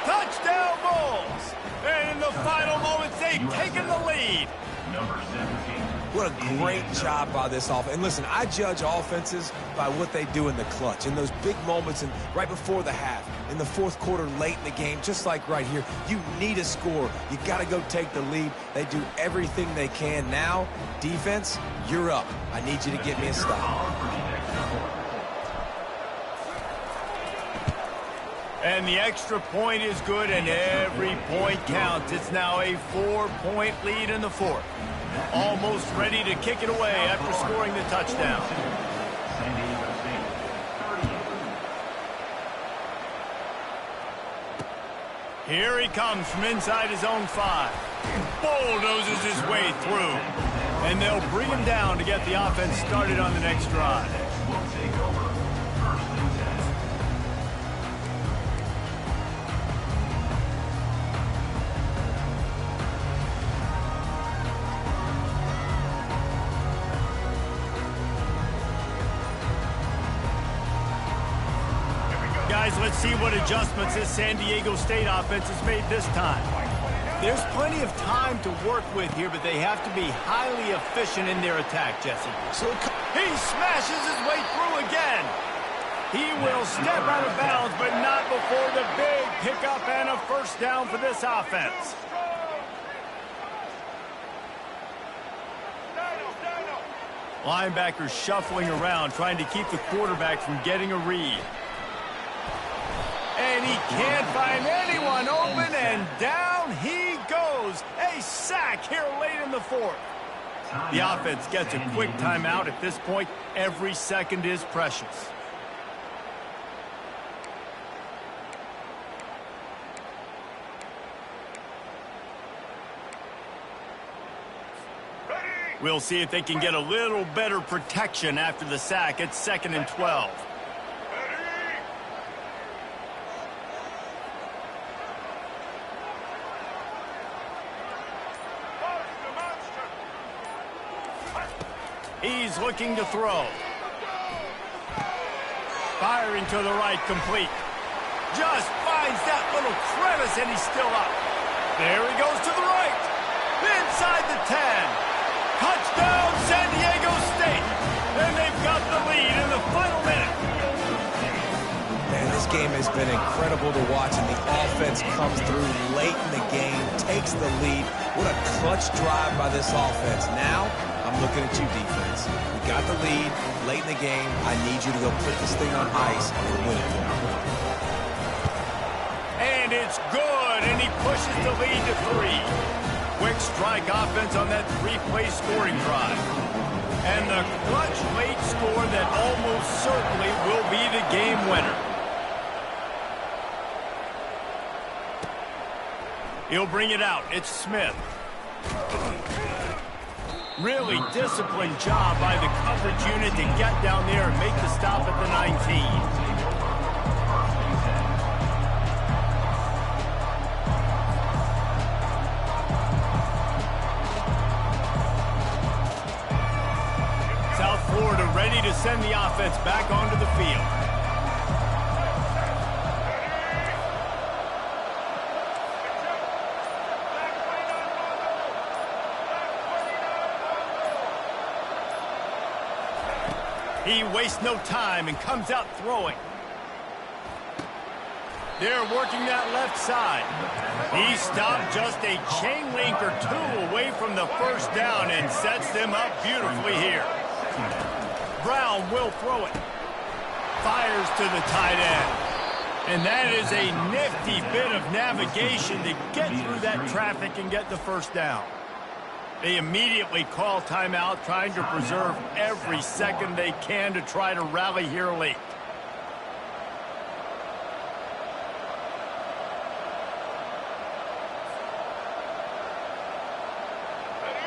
Touchdown Bulls. And in the final moments, they've taken the lead. Number 17. What a great job by this offense. And listen, I judge offenses by what they do in the clutch, in those big moments and right before the half, in the fourth quarter, late in the game, just like right here. You need a score. You got to go take the lead. They do everything they can. Now, defense, you're up. I need you to get me a stop. And the extra point is good, and every point counts. It's now a 4-point lead in the fourth. Almost ready to kick it away after scoring the touchdown. Here he comes from inside his own 5. Bulldozes his way through. And they'll bring him down to get the offense started on the next drive. Guys, let's see what adjustments this San Diego State offense has made this time. There's plenty of time to work with here, but they have to be highly efficient in their attack, Jesse. So he smashes his way through again. He will step out of bounds, but not before the big pickup and a first down for this offense. Linebackers shuffling around, trying to keep the quarterback from getting a read. And he can't find anyone open, and down he goes. A sack here late in the fourth. The offense gets a quick timeout. At this point, every second is precious. We'll see if they can get a little better protection after the sack. It's 2nd and 12. He's looking to throw. Firing to the right, complete. Just finds that little crevice, and he's still up. There he goes to the right. Inside the 10. Touchdown, San Diego State. And they've got the lead in the final minute. Man, this game has been incredible to watch, and the offense comes through late in the game, takes the lead. What a clutch drive by this offense. Now, I'm looking at you, defense. We got the lead late in the game. I need you to go put this thing on ice and win it for me. And it's good, and he pushes the lead to 3. Quick strike offense on that 3-play scoring drive. And the clutch late score that almost certainly will be the game winner. He'll bring it out. It's Smith. Really disciplined job by the coverage unit to get down there and make the stop at the 19. send the offense back onto the field. He wastes no time and comes out throwing. They're working that left side. He stopped just a chain link or two away from the first down and sets them up beautifully here. Brown will throw it. Fires to the tight end. And that is a nifty bit of navigation to get through that traffic and get the first down. They immediately call timeout, trying to preserve every second they can to try to rally here late.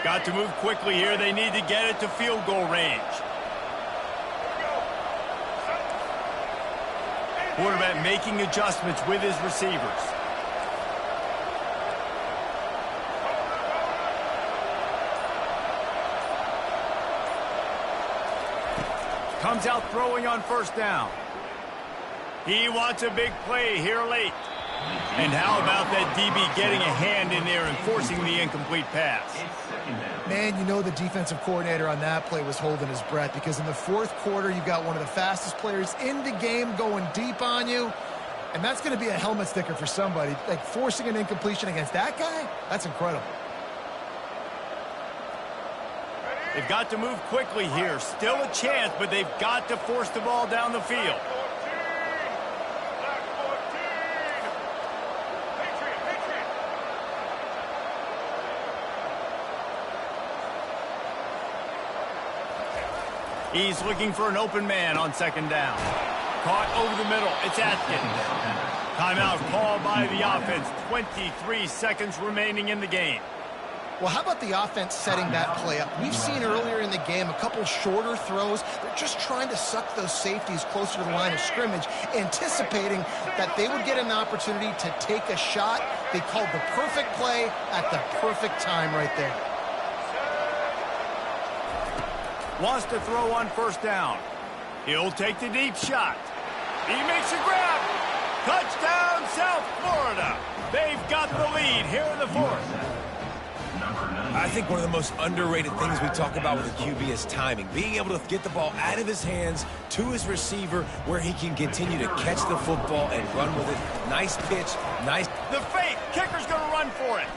Got to move quickly here. They need to get it to field goal range. Quarterback making adjustments with his receivers. Comes out throwing on first down. He wants a big play here late. And how about that DB getting a hand in there and forcing the incomplete pass? Man, you know the defensive coordinator on that play was holding his breath, because in the fourth quarter, you got one of the fastest players in the game going deep on you. And that's going to be a helmet sticker for somebody. Like, forcing an incompletion against that guy, that's incredible. They've got to move quickly here. Still a chance, but they've got to force the ball down the field. He's looking for an open man on second down. Caught over the middle. It's Atkins. Timeout called by the offense. 23 seconds remaining in the game. Well, how about the offense setting that play up? We've seen earlier in the game a couple shorter throws. They're just trying to suck those safeties closer to the line of scrimmage, anticipating that they would get an opportunity to take a shot. They called the perfect play at the perfect time right there. Wants to throw on first down. He'll take the deep shot. He makes a grab. Touchdown, South Florida. They've got the lead here in the fourth. I think one of the most underrated things we talk about with a QB is timing. Being able to get the ball out of his hands to his receiver where he can continue to catch the football and run with it. Nice pitch, nice. The fake. Kicker's going to run for it.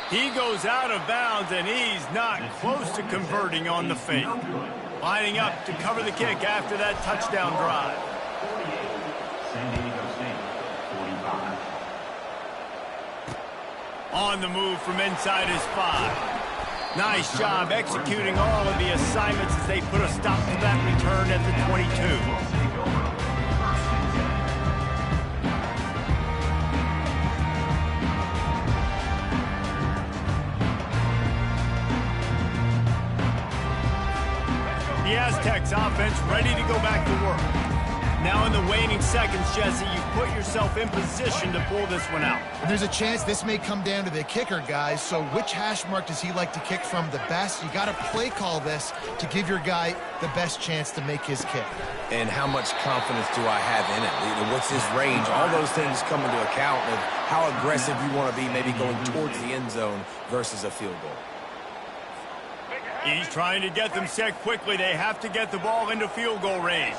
He goes out of bounds, and he's not close to converting on the fake. Lining up to cover the kick after that touchdown drive. On the move from inside his 5. Nice job executing all of the assignments as they put a stop to that return at the 22. The Aztecs offense ready to go back to work. Now in the waning seconds, Jesse, you've put yourself in position to pull this one out. And there's a chance this may come down to the kicker, guys. So which hash mark does he like to kick from the best? You got to play call this to give your guy the best chance to make his kick. And how much confidence do I have in it? What's his range? All those things come into account of how aggressive you want to be, maybe going towards the end zone versus a field goal. He's trying to get them set quickly. They have to get the ball into field goal range.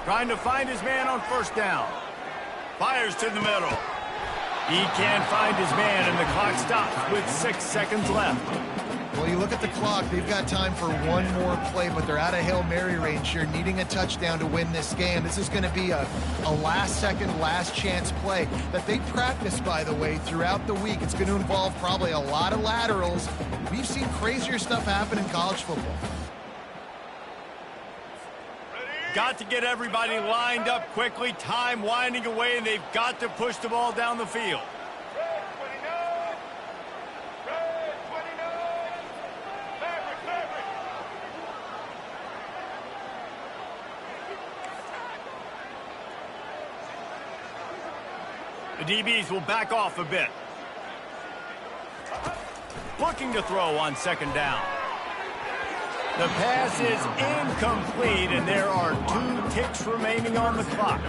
Trying to find his man on first down. Fires to the middle. He can't find his man, and the clock stops with 6 seconds left. Well, you look at the clock, they've got time for one more play, but they're out of Hail Mary range here, needing a touchdown to win this game. This is going to be a last-second, last-chance play that they practice, by the way, throughout the week. It's going to involve probably a lot of laterals. We've seen crazier stuff happen in college football. Got to get everybody lined up quickly. Time winding away, and they've got to push the ball down the field. The DBs will back off a bit. Looking to throw on second down. The pass is incomplete, and there are 2 ticks remaining on the clock.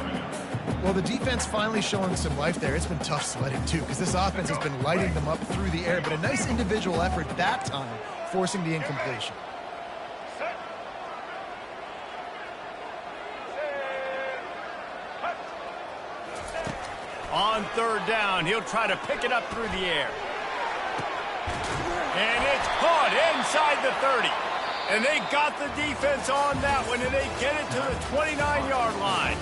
Well, the defense finally showing some life there. It's been tough sledding, too, because this offense has been lighting them up through the air, but a nice individual effort that time, forcing the incompletion. On third down, he'll try to pick it up through the air. And it's caught inside the 30. And they got the defense on that one, and they get it to the 29-yard line.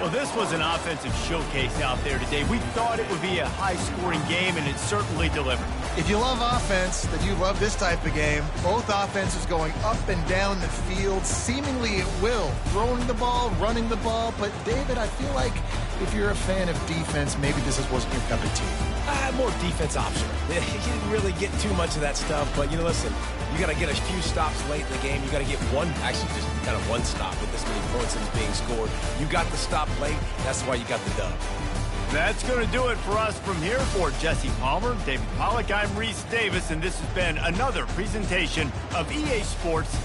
Well, this was an offensive showcase out there today. We thought it would be a high-scoring game, and it certainly delivered. If you love offense, then you love this type of game. Both offenses going up and down the field, seemingly at will. Throwing the ball, running the ball. But, David, I feel like if you're a fan of defense, maybe this wasn't your cup of tea. More defense optional. You didn't really get too much of that stuff, but, listen, you got to get a few stops late in the game. You got to get actually just kind of one stop with this many points that's being scored. You got the stop late. That's why you got the dub. That's going to do it for us from here. For Jesse Palmer, David Pollack, I'm Reese Davis, and this has been another presentation of EA Sports.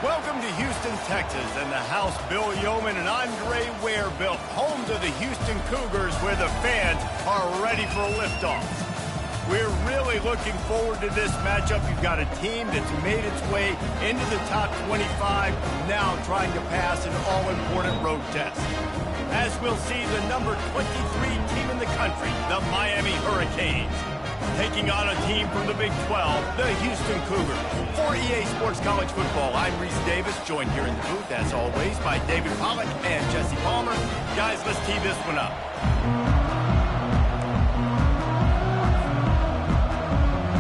Welcome to Houston, Texas, and the house Bill Yeoman and Andre Ware built, home to the Houston Cougars, where the fans are ready for a liftoff. We're really looking forward to this matchup. You've got a team that's made its way into the top 25, now trying to pass an all-important road test. As we'll see the number 23 team in the country, the Miami Hurricanes. taking on a team from the Big 12, the Houston Cougars. For EA Sports College Football, I'm Reese Davis, joined here in the booth, as always, by David Pollack and Jesse Palmer. Guys, let's tee this one up.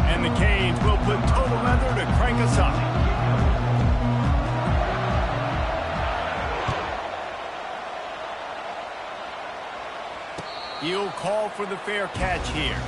And the Canes will put total leather to crank us up. He'll call for the fair catch here.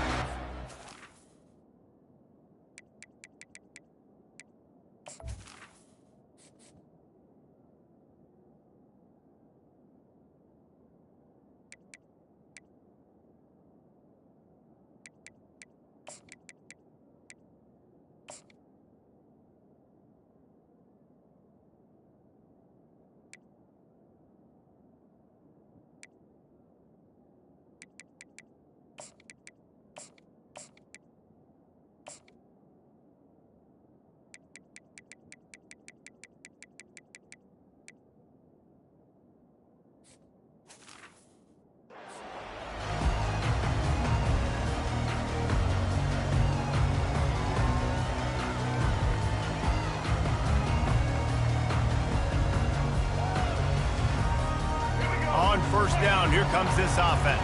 On first down, here comes this offense.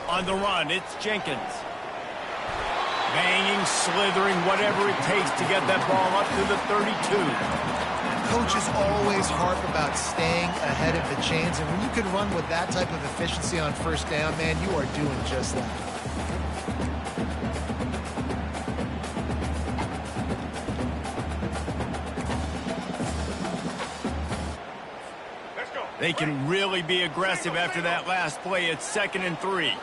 On the run, it's Jenkins. Banging, slithering, whatever it takes to get that ball up to the 32. Coaches always harp about staying ahead of the chains, and when you can run with that type of efficiency on first down, man, you are doing just that. They can really be aggressive after that last play. It's 2nd and 3.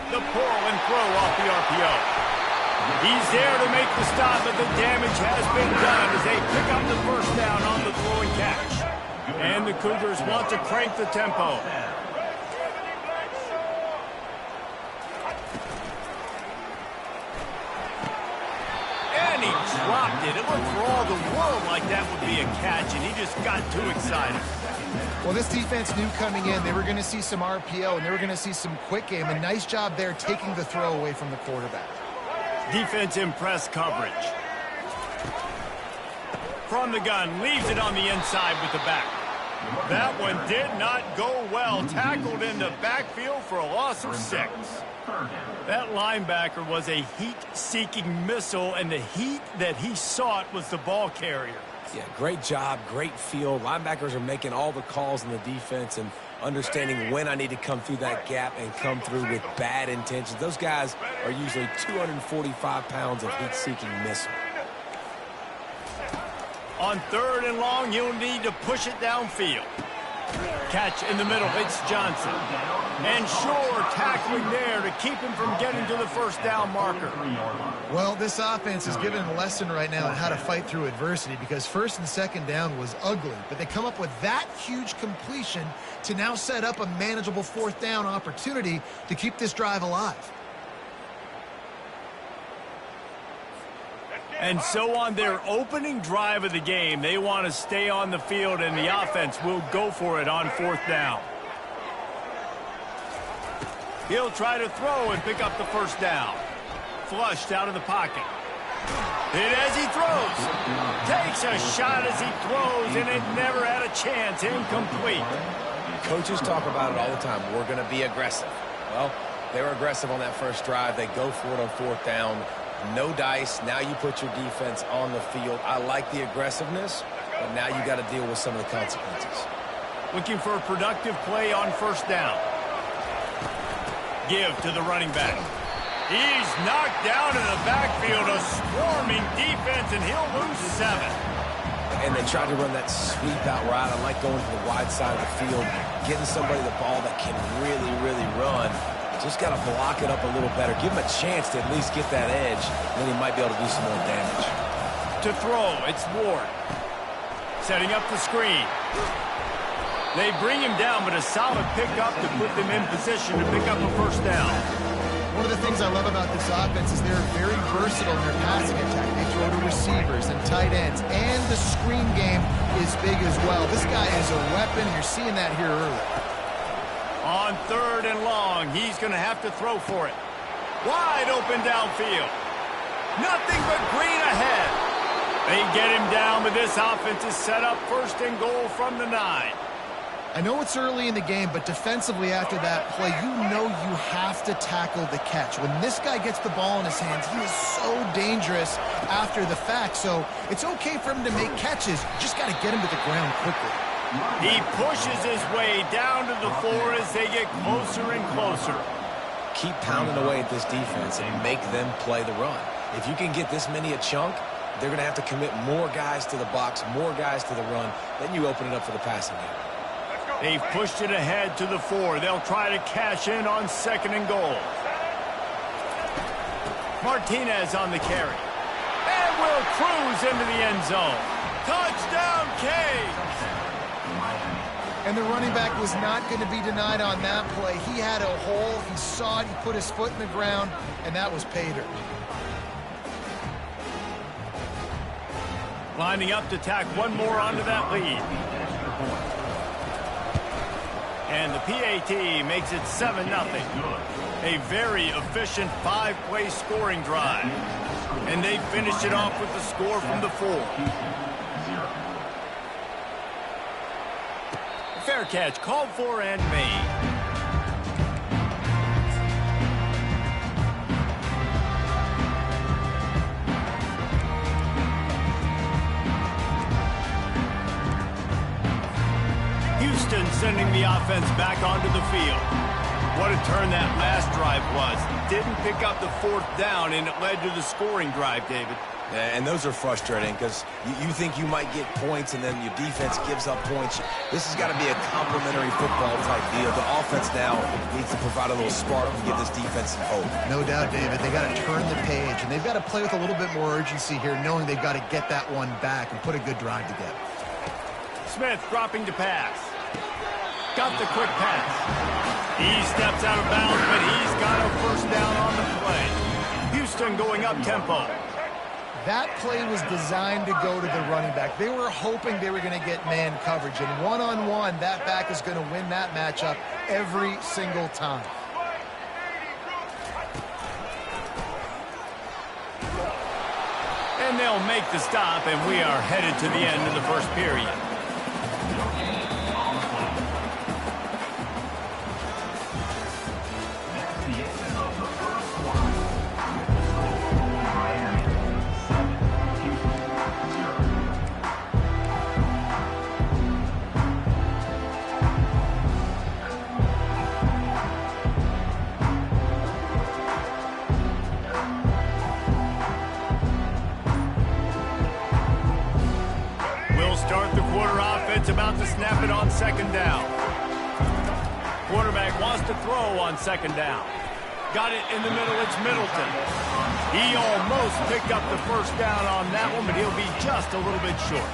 The pull and throw off the RPO. He's there to make the stop, but the damage has been done as they pick up the first down on the throw and catch. And the Cougars want to crank the tempo. And he dropped it. It looked for all the world like that would be a catch, and he just got too excited. Well, this defense knew coming in they were going to see some RPO and they were going to see some quick game. A nice job there taking the throw away from the quarterback. Defense in press coverage. From the gun, leaves it on the inside with the back. That one did not go well. Tackled in the backfield for a loss of 6. That linebacker was a heat-seeking missile, and the heat that he sought was the ball carrier. Yeah, great job, great feel. Linebackers are making all the calls in the defense and understanding when I need to come through that gap and come through with bad intentions. Those guys are usually 245 pounds of heat-seeking missile. On 3rd and long, you'll need to push it downfield. Catch in the middle, it's Johnson. And sure, tackling there to keep him from getting to the first down marker. Well, this offense is given a lesson right now on how to fight through adversity, because 1st and 2nd down was ugly, but they come up with that huge completion to now set up a manageable 4th down opportunity to keep this drive alive. And so on their opening drive of the game, they want to stay on the field, and the offense will go for it on 4th down. He'll try to throw and pick up the first down. Flushed out of the pocket. Hit as he throws. Takes a shot as he throws, and it never had a chance. Incomplete. Coaches talk about it all the time. We're going to be aggressive. Well, they were aggressive on that first drive. They go for it on 4th down. No dice. Now you put your defense on the field. I like the aggressiveness, but now you got to deal with some of the consequences. Looking for a productive play on 1st down. Give to the running back. He's knocked down in the backfield, a swarming defense, and he'll lose 7. And they tried to run that sweep out route. I like going to the wide side of the field, getting somebody the ball that can really, really run. Just got to block it up a little better. Give him a chance to at least get that edge, then he might be able to do some more damage. To throw, it's Ward. Setting up the screen. They bring him down, but a solid pickup to put them in position to pick up a first down. One of the things I love about this offense is they're very versatile in their passing attack. They throw to receivers and tight ends, and the screen game is big as well. This guy is a weapon. You're seeing that here early. On 3rd and long, he's going to have to throw for it. Wide open downfield. Nothing but green ahead. They get him down, but this offense is set up 1st and goal from the 9. I know it's early in the game, but defensively after that play, you know you have to tackle the catch. When this guy gets the ball in his hands, he is so dangerous after the fact. So it's okay for him to make catches. Just got to get him to the ground quickly. He pushes his way down to the 4 as they get closer and closer. Keep pounding away at this defense and make them play the run. If you can get this many a chunk, they're going to have to commit more guys to the box, more guys to the run. Then you open it up for the passing game. They've pushed it ahead to the 4. They'll try to cash in on 2nd and goal. Martinez on the carry. And will cruise into the end zone. Touchdown, Canes! And the running back was not going to be denied on that play. He had a hole. He saw it. He put his foot in the ground, and that was pay dirt. Lining up to tack one more onto that lead. And the PAT makes it 7-0. A very efficient 5-play scoring drive. And they finish it off with the score from the 4. Fair catch called for and made. Houston sending the offense back onto the field. What a turn that last drive was. Didn't pick up the 4th down, and it led to the scoring drive, David. And those are frustrating because you think you might get points and then your defense gives up points. This has got to be a complementary football type deal. The offense now needs to provide a little spark and give this defense some hope. No doubt, David. They got to turn the page, and they've got to play with a little bit more urgency here, knowing they've got to get that one back and put a good drive together. Smith dropping to pass. Got the quick pass. He steps out of bounds, but he's got a 1st down on the play. Houston going up tempo. That play was designed to go to the running back. They were hoping they were going to get man coverage, and one-on-one, that back is going to win that matchup every single time. And they'll make the stop, and we are headed to the end of the 1st period. Start the quarter offense, about to snap it on 2nd down. Quarterback wants to throw on 2nd down. Got it in the middle, it's Middleton. He almost picked up the 1st down on that one, but he'll be just a little bit short.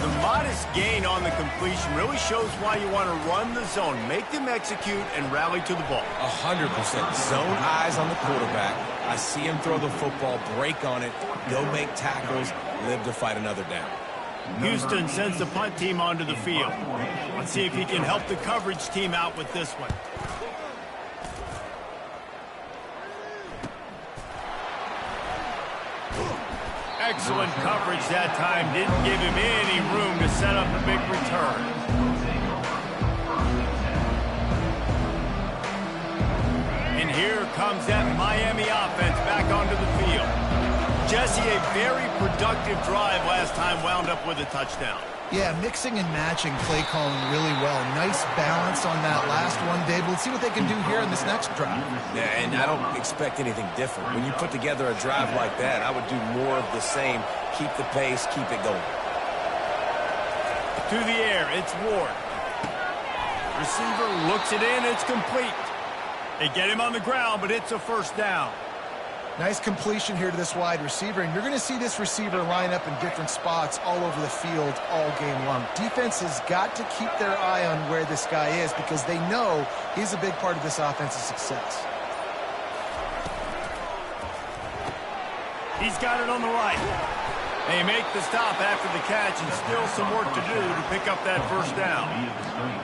The modest gain on the completion really shows why you want to run the zone. Make them execute and rally to the ball. 100%. Zone eyes on the quarterback. I see him throw the football, break on it, go make tackles, live to fight another down. Houston sends the punt team onto the field. Let's see if he can help the coverage team out with this one. Excellent coverage that time. Didn't give him any room to set up a big return. And here comes that Miami offense back onto the field. Jesse, a very productive drive last time, wound up with a touchdown. Yeah, mixing and matching play calling really well. Nice balance on that last one, Dave. Let's see what they can do here in this next drive. Yeah, and I don't expect anything different. When you put together a drive like that, I would do more of the same. Keep the pace, keep it going. To the air, it's Ward. Receiver looks it in, it's complete. They get him on the ground, but it's a 1st down. Nice completion here to this wide receiver, and you're going to see this receiver line up in different spots all over the field all game long. Defense has got to keep their eye on where this guy is because they know he's a big part of this offense's success. He's got it on the right. They make the stop after the catch, and still some work to do to pick up that first down.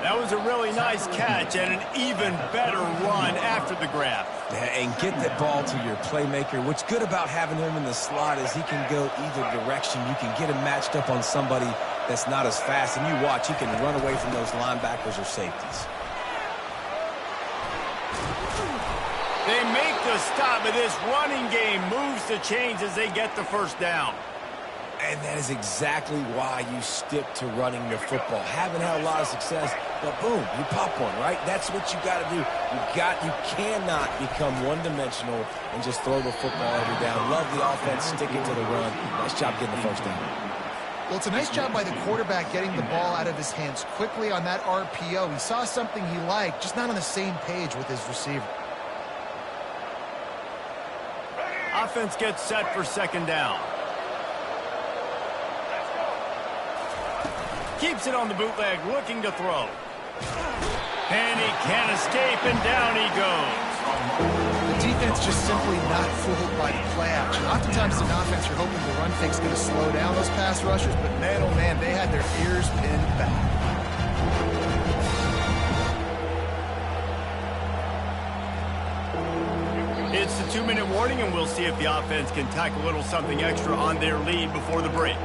That was a really nice catch and an even better run after the grab. And get that ball to your playmaker. What's good about having him in the slot is he can go either direction. You can get him matched up on somebody that's not as fast, and you watch, he can run away from those linebackers or safeties. They make the stop, but this running game moves the chains as they get the first down. And that is exactly why you stick to running the football. Haven't had a lot of success, but boom, you pop one, right? That's what you got to do. You cannot become one-dimensional and just throw the football every down. Love the offense, sticking to the run. Nice job getting the first down. Well, it's a nice job by the quarterback getting the ball out of his hands quickly on that RPO. He saw something he liked, just not on the same page with his receiver. Offense gets set for second down. Keeps it on the bootleg, looking to throw. And he can't escape, and down he goes. The defense just simply not fooled by the play action. Oftentimes in offense, you're hoping the run fake's going to slow down those pass rushers, but man, oh man, they had their ears pinned back. It's the 2-minute warning, and we'll see if the offense can tack a little something extra on their lead before the break.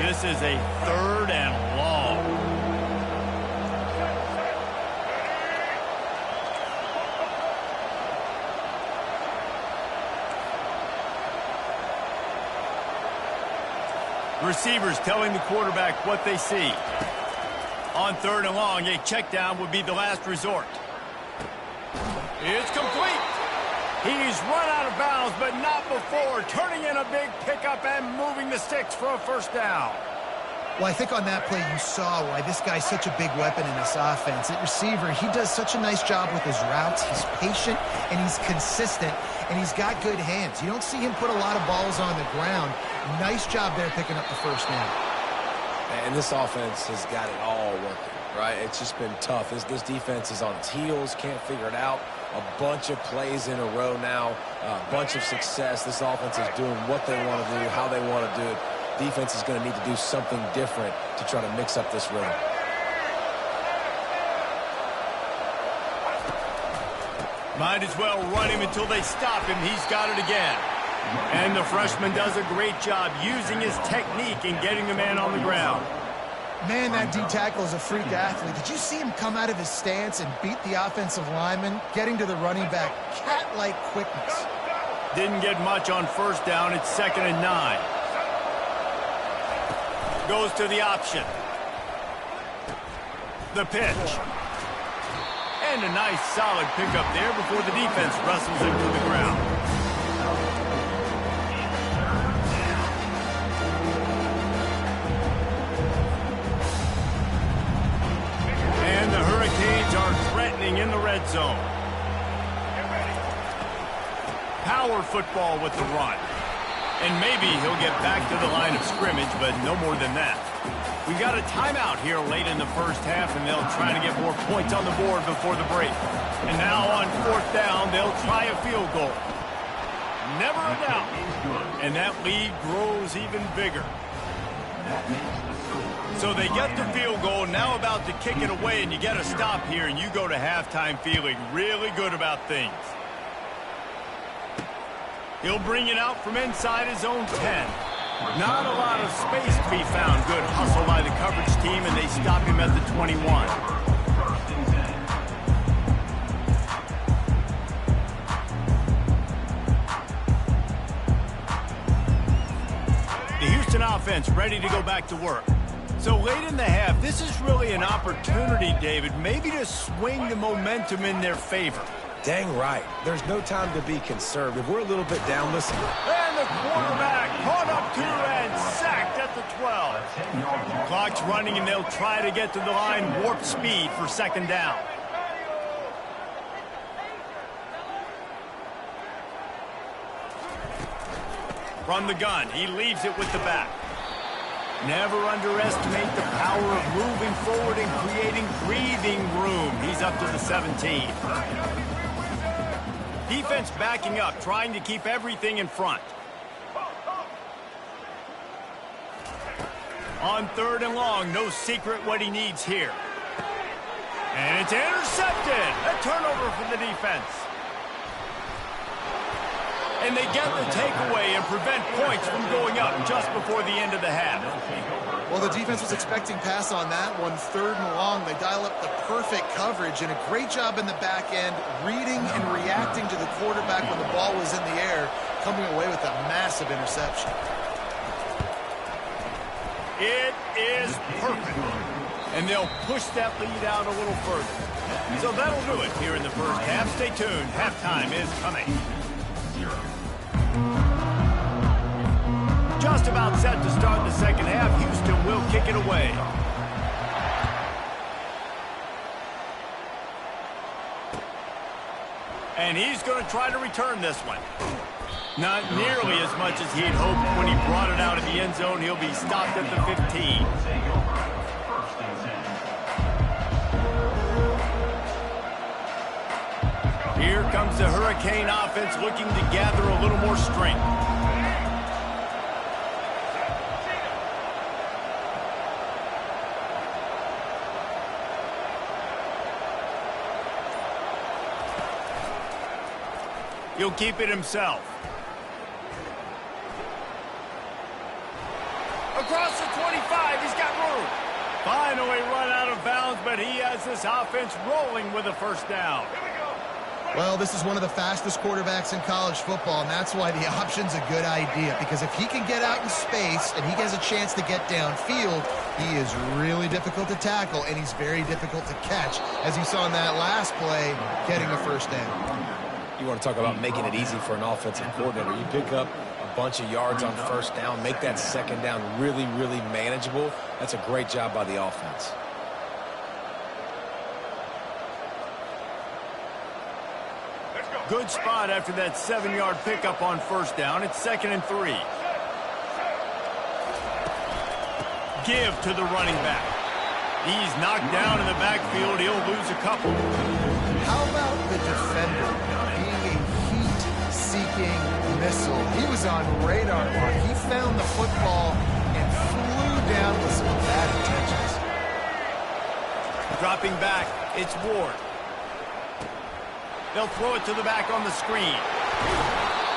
This is a 3rd and long. Receivers telling the quarterback what they see. On 3rd and long, a check down would be the last resort. It's complete. He's run out of bounds, but not before turning in a big pickup and moving the sticks for a first down. Well, I think on that play you saw why this guy's such a big weapon in this offense. At receiver, he does such a nice job with his routes. He's patient, and he's consistent, and he's got good hands. You don't see him put a lot of balls on the ground. Nice job there picking up the first down. And this offense has got it all working, right? It's just been tough. This defense is on its heels, can't figure it out. A bunch of plays in a row now, a bunch of success. This offense is doing what they want to do, how they want to do it. Defense is going to need to do something different to try to mix up this rhythm. Might as well run him until they stop him. He's got it again. And the freshman does a great job using his technique and getting the man on the ground. Man, that D-tackle is a freak athlete. Did you see him come out of his stance and beat the offensive lineman, getting to the running back? Cat-like quickness. Didn't get much on first down. It's 2nd and 9. Goes to the option. The pitch. And a nice solid pickup there before the defense wrestles him to the ground. And the Hurricanes are threatening in the red zone. Power football with the run. And maybe he'll get back to the line of scrimmage, but no more than that. We got a timeout here late in the first half, and they'll try to get more points on the board before the break. And now on 4th down, they'll try a field goal. Never a doubt. And that lead grows even bigger. So they get the field goal, now about to kick it away, and you get a stop here, and you go to halftime feeling really good about things. He'll bring it out from inside his own 10. Not a lot of space to be found. Good hustle by the coverage team, and they stop him at the 21. The Houston offense ready to go back to work. So late in the half, this is really an opportunity, David, maybe to swing the momentum in their favor. Dang right. There's no time to be conservative. We're a little bit down. Listen. And the quarterback caught up to and sacked at the 12. Clock's running, and they'll try to get to the line warp speed for 2nd down. From the gun, he leaves it with the back. Never underestimate the power of moving forward and creating breathing room. He's up to the 17. Defense backing up, trying to keep everything in front. On 3rd and long, no secret what he needs here. And it's intercepted. A turnover for the defense. And they get the takeaway and prevent points from going up just before the end of the half. Well, the defense was expecting pass on that one. 3rd and long, they dial up the perfect coverage and a great job in the back end, reading and reacting to the quarterback when the ball was in the air, coming away with a massive interception. It is perfect. And they'll push that lead out a little further. So that'll do it here in the first half. Stay tuned. Halftime is coming. Just about set to start the second half. Houston will kick it away. And he's going to try to return this one. Not nearly as much as he'd hoped when he brought it out of the end zone. He'll be stopped at the 15. Here comes the Hurricane offense looking to gather a little more strength. He'll keep it himself. Across the 25, he's got room. Finally run out of bounds, but he has this offense rolling with a first down. Well, this is one of the fastest quarterbacks in college football, and that's why the option's a good idea, because if he can get out in space and he has a chance to get downfield, he is really difficult to tackle, and he's very difficult to catch, as you saw in that last play, getting a first down. You want to talk about making it easy for an offensive coordinator. You pick up a bunch of yards on first down, make that second down really, really manageable. That's a great job by the offense. Good spot after that 7-yard pickup on first down. It's 2nd and 3. Give to the running back. He's knocked down in the backfield. He'll lose a couple. How about the defender being a heat-seeking missile? He was on radar mark. He found the football and flew down with some bad intentions. Dropping back, it's Ward. They'll throw it to the back on the screen.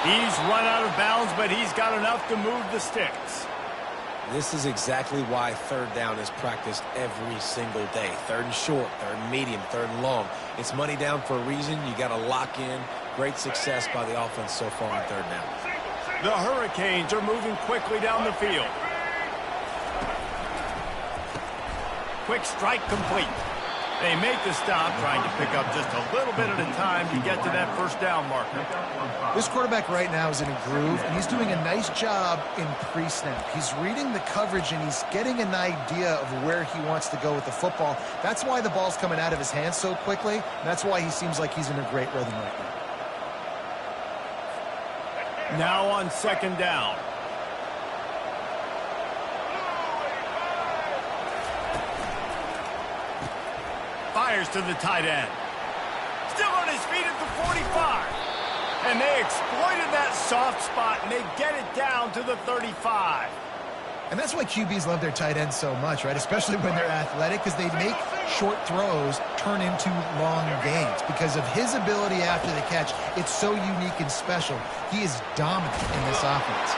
He's run out of bounds, but he's got enough to move the sticks. This is exactly why 3rd down is practiced every single day. 3rd and short, 3rd and medium, 3rd and long. It's money down for a reason. You got to lock in. Great success by the offense so far on 3rd down. The Hurricanes are moving quickly down the field. Quick strike complete. They make the stop, trying to pick up just a little bit at a time to get to that first down marker. This quarterback right now is in a groove, and he's doing a nice job in pre-snap. He's reading the coverage, and he's getting an idea of where he wants to go with the football. That's why the ball's coming out of his hands so quickly, and that's why he seems like he's in a great rhythm right now. Now on 2nd down. Fires to the tight end. Still on his feet at the 45. And they exploited that soft spot, and they get it down to the 35. And that's why QBs love their tight ends so much, right? Especially when they're athletic, because they make short throws turn into long gains. Because of his ability after the catch, it's so unique and special. He is dominant in this offense.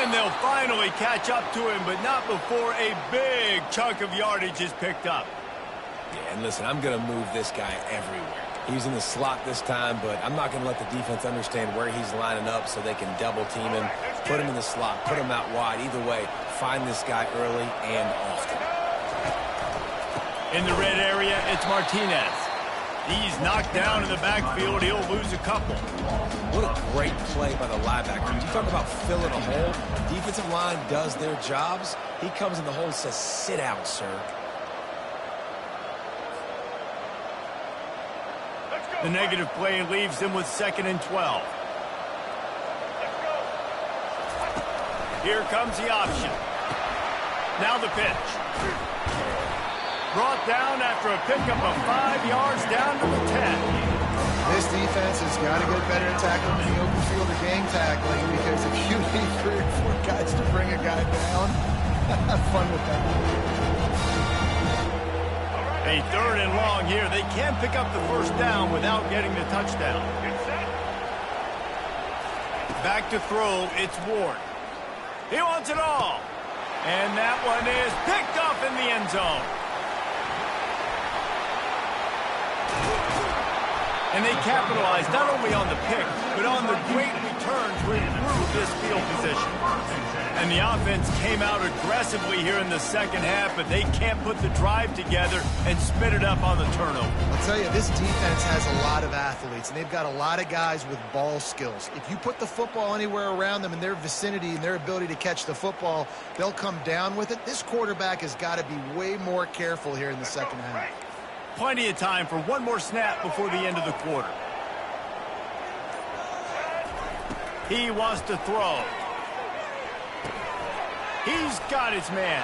And they'll finally catch up to him, but not before a big chunk of yardage is picked up. Yeah, and listen, I'm going to move this guy everywhere. He's in the slot this time, but I'm not going to let the defense understand where he's lining up so they can double team him, put him in the slot, put him out wide. Either way, find this guy early and often. In the red area, it's Martinez. He's knocked down in the backfield. He'll lose a couple. What a great play by the linebacker. You talk about filling a hole. Defensive line does their jobs. He comes in the hole and says, sit down, sir. The negative play leaves them with 2nd and 12. Here comes the option. Now the pitch. Brought down after a pickup of 5 yards down to the 10. This defense has got to get better at tackling in the open field or gang tackling, because if you need 3 or 4 guys to bring a guy down, have fun with that. A 3rd and long here. They can pick up the first down without getting the touchdown. Back to throw, it's Ward. He wants it all. And that one is picked up in the end zone. And they capitalized not only on the pick, but on the great return to improve this field position. And the offense came out aggressively here in the second half, but they can't put the drive together and spit it up on the turnover. I'll tell you, this defense has a lot of athletes, and they've got a lot of guys with ball skills. If you put the football anywhere around them in their vicinity and their ability to catch the football, they'll come down with it. This quarterback has got to be way more careful here in the second half. Plenty of time for one more snap before the end of the quarter. He wants to throw. He's got his man.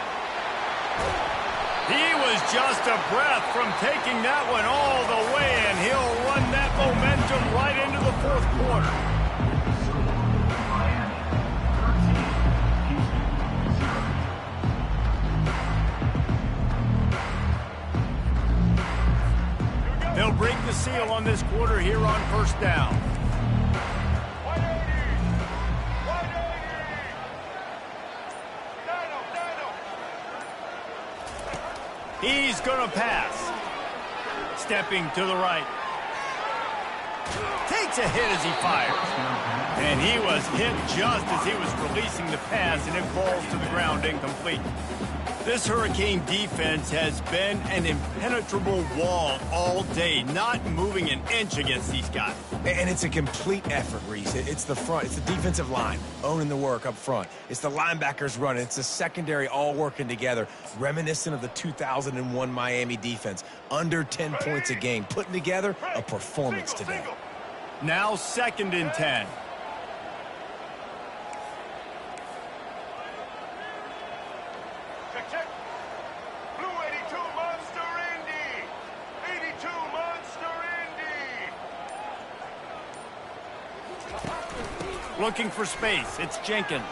He was just a breath from taking that one all the way, and he'll run that momentum right into the fourth quarter. They'll break the seal on this quarter here on first down. He's going to pass. Stepping to the right. Takes a hit as he fires. And he was hit just as he was releasing the pass, and it falls to the ground incomplete. This Hurricane defense has been an impenetrable wall all day, not moving an inch against these guys. And it's a complete effort, Reese. It's the front. It's the defensive line owning the work up front. It's the linebackers running. It's the secondary all working together, reminiscent of the 2001 Miami defense. Under 10 points a game, putting together a performance today. Now 2nd and 10. Check. Blue 82 Monster Indy. 82 Monster Indy. Looking for space. It's Jenkins.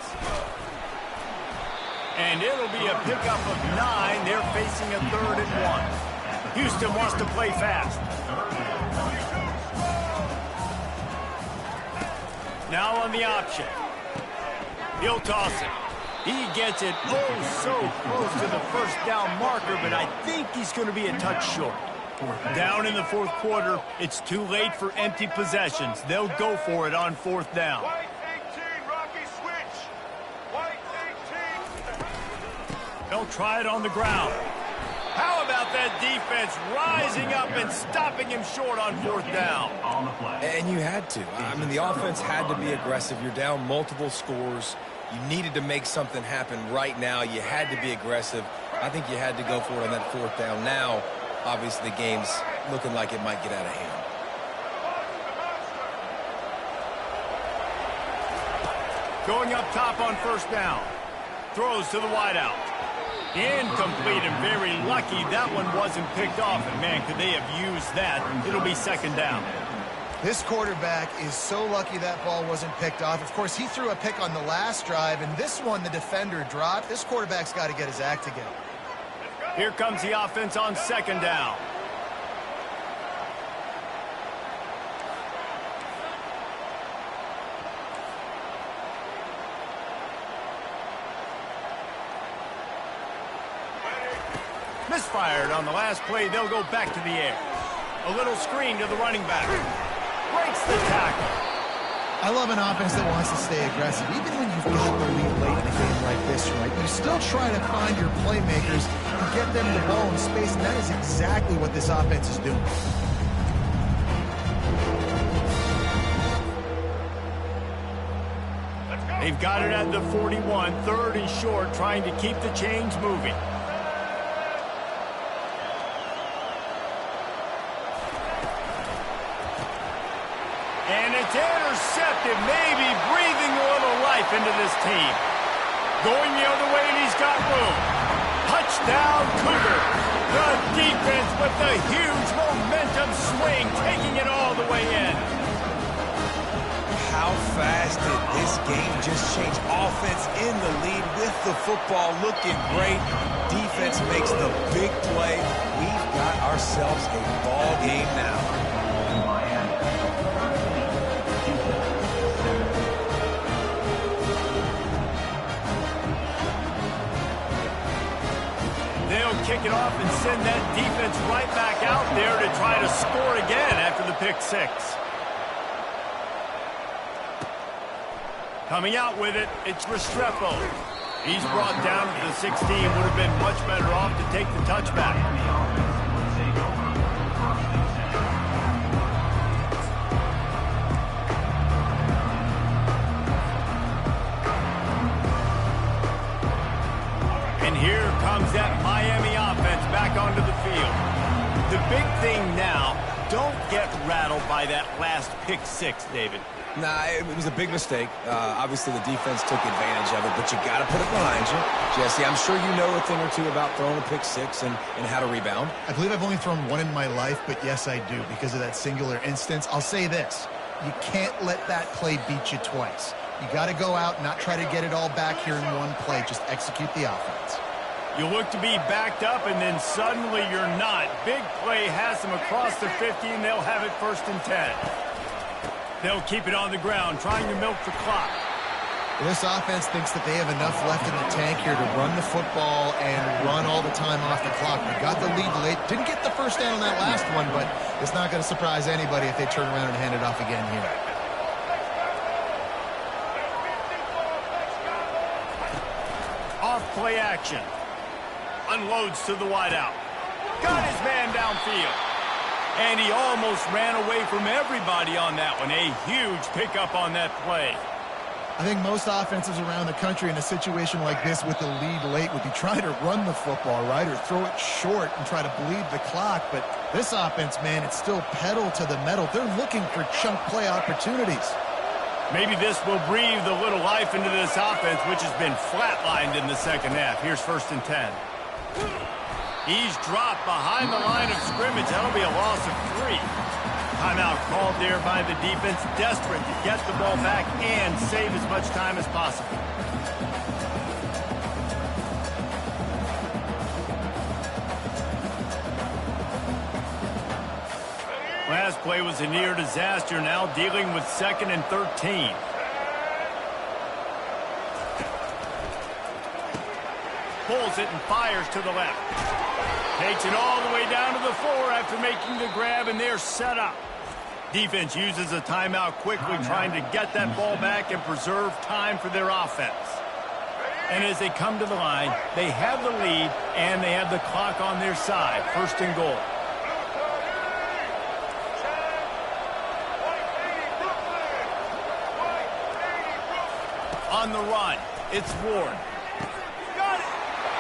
And it'll be a pickup of 9. They're facing a 3rd and 1. Houston wants to play fast. Now on the option. He'll toss it. He gets it so close to the first down marker, but I think he's going to be a touch short. Down in the fourth quarter, it's too late for empty possessions. They'll go for it on 4th down. White 18, Rocky switch. White 18. They'll try it on the ground. How about that defense rising up and stopping him short on 4th down? And you had to. I mean, the offense had to be aggressive. You're down multiple scores. You needed to make something happen right now. You had to be aggressive. I think you had to go for it on that 4th down. Now, obviously, the game's looking like it might get out of hand. Going up top on 1st down. Throws to the wideout. Incomplete, and very lucky that one wasn't picked off. And, man, could they have used that? It'll be 2nd down. This quarterback is so lucky that ball wasn't picked off. Of course, he threw a pick on the last drive, and this one the defender dropped. This quarterback's got to get his act together. Here comes the offense on 2nd down. Misfired on the last play. They'll go back to the air. A little screen to the running back. Breaks the tackle. I love an offense that wants to stay aggressive. Even when you've got the lead late in a game like this, right, you still try to find your playmakers and get them the ball in space, and that is exactly what this offense is doing. They've got it at the 41, 3rd and short, trying to keep the chains moving. And it's intercepted, maybe breathing a little life into this team. Going the other way, and he's got room. Touchdown, Cougar. The defense with the huge momentum swing, taking it all the way in. How fast did this game just change? Offense in the lead with the football looking great. Defense makes the big play. We've got ourselves a ball game now. They'll kick it off and send that defense right back out there to try to score again after the pick six. Coming out with it, it's Restrepo. He's brought down to the 16. Would have been much better off to take the touchback. And here comes that Miami offense back onto the field. The big thing now, don't get rattled by that last pick six, David. Nah, it was a big mistake. Obviously, the defense took advantage of it, but you got to put it behind you. Jesse, I'm sure you know a thing or two about throwing a pick six and how to rebound. I believe I've only thrown one in my life, but yes, I do because of that singular instance. I'll say this. You can't let that play beat you twice. You got to go out and not try to get it all back here in one play. Just execute the offense. You look to be backed up, and then suddenly you're not. Big play has them across the 50, and they'll have it 1st and 10. They'll keep it on the ground, trying to milk the clock. This offense thinks that they have enough left in the tank here to run the football and run all the time off the clock. They got the lead late. Didn't get the first down on that last one, but it's not going to surprise anybody if they turn around and hand it off again here. Off play action. Unloads to the wideout. Got his man downfield. And he almost ran away from everybody on that one. A huge pickup on that play. I think most offenses around the country in a situation like this with the lead late would be trying to run the football, right, or throw it short and try to bleed the clock. But this offense, man, it's still pedal to the metal. They're looking for chunk play opportunities. Maybe this will breathe a little life into this offense, which has been flatlined in the second half. Here's 1st and 10. He's dropped behind the line of scrimmage. That'll be a loss of 3. Timeout called there by the defense, desperate to get the ball back and save as much time as possible. Last play was a near disaster, now dealing with 2nd and 13. Pulls it and fires to the left. Takes it all the way down to the 4 after making the grab, and they're set up. Defense uses a timeout quickly, trying to get that ball back and preserve time for their offense. And as they come to the line, they have the lead, and they have the clock on their side. 1st and goal. On the run, it's Ward. Got it!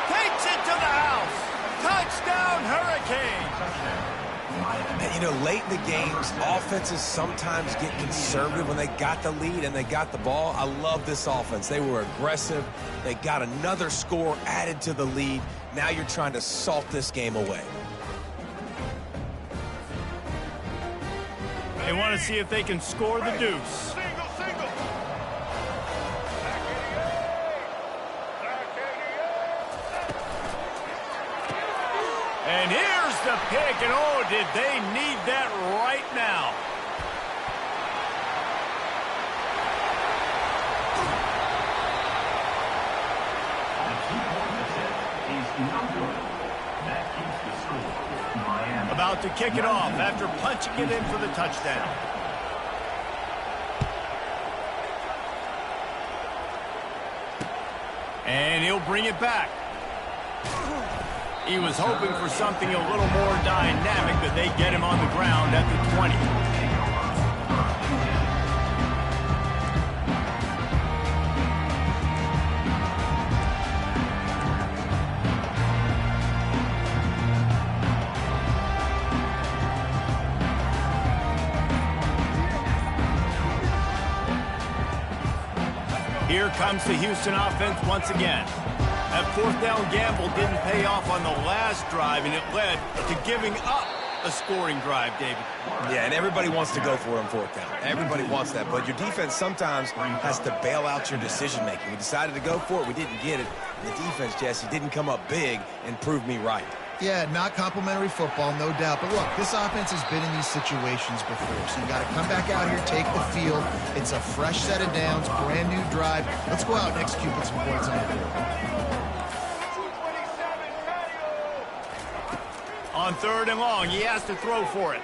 Takes it to the house! Touchdown, Hurricanes! And, you know, late in the games, offenses sometimes get conservative when they got the lead and they got the ball. I love this offense. They were aggressive. They got another score added to the lead. Now you're trying to salt this game away. They want to see if they can score the deuce. And here's the pick, and oh, did they need that right now. About to kick it off after punching it in for the touchdown. And he'll bring it back. He was hoping for something a little more dynamic, but they get him on the ground at the 20. Here comes the Houston offense once again. That fourth down gamble didn't pay off on the last drive, and it led to giving up a scoring drive, David. Yeah, and everybody wants to go for it on fourth down. Everybody wants that, but your defense sometimes has to bail out your decision-making. We decided to go for it. We didn't get it. The defense, Jesse, didn't come up big and prove me right. Yeah, not complimentary football, no doubt. But look, this offense has been in these situations before. So you got to come back out here, take the field. It's a fresh set of downs, brand new drive. Let's go out and execute with some points on the board. On 3rd and long, he has to throw for it.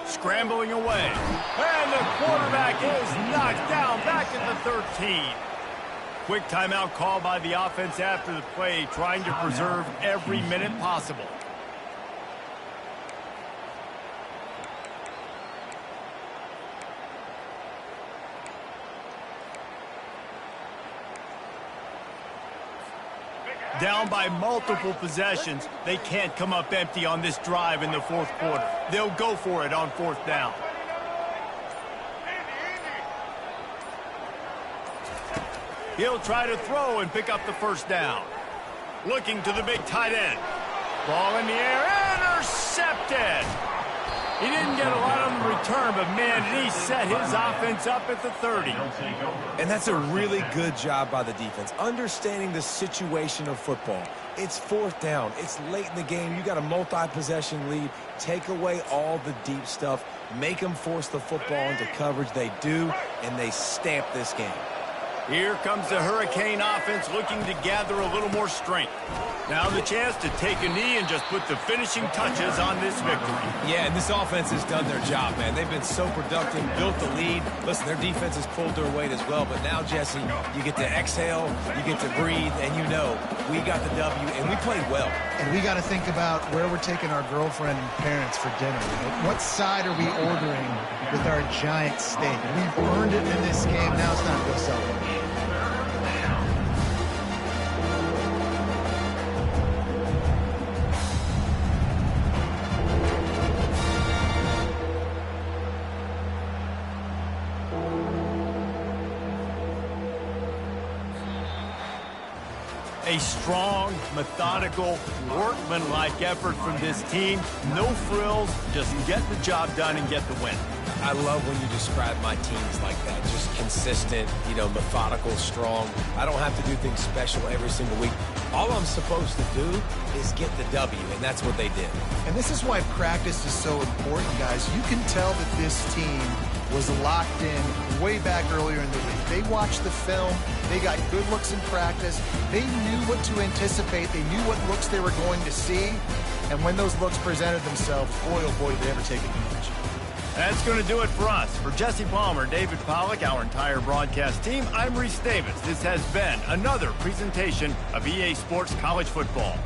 Scrambling away. And the quarterback is knocked down back at the 13. Quick timeout call by the offense after the play, trying to preserve every minute possible. Down by multiple possessions, they can't come up empty on this drive in the 4th quarter. They'll go for it on 4th down. He'll try to throw and pick up the 1st down. Looking to the big tight end. Ball in the air, intercepted. He didn't get a lot on the return, but man, he set his offense up at the 30. And that's a really good job by the defense, understanding the situation of football. It's 4th down. It's late in the game. You got a multi-possession lead. Take away all the deep stuff. Make them force the football into coverage. They do, and they stamp this game. Here comes the Hurricane offense looking to gather a little more strength. Now the chance to take a knee and just put the finishing touches on this victory. Yeah, and this offense has done their job, man. They've been so productive, built the lead. Listen, their defense has pulled their weight as well. But now, Jesse, you get to exhale, you get to breathe, and you know we got the W, and we played well. And we got to think about where we're taking our girlfriend and parents for dinner. Right? What side are we ordering with our giant steak? We've earned it in this game. Now it's time to go celebrate. A strong, methodical, workmanlike effort from this team. No frills, just get the job done and get the win. I love when you describe my teams like that. Just consistent, methodical, strong. I don't have to do things special every single week. All I'm supposed to do is get the W, and that's what they did. And this is why practice is so important, guys. You can tell that this team was locked in way back earlier in the week. They watched the film. They got good looks in practice. They knew what to anticipate. They knew what looks they were going to see. And when those looks presented themselves, boy, oh boy, did they ever take advantage. That's going to do it for us. For Jesse Palmer, David Pollack, our entire broadcast team, I'm Reese Davis. This has been another presentation of EA Sports College Football.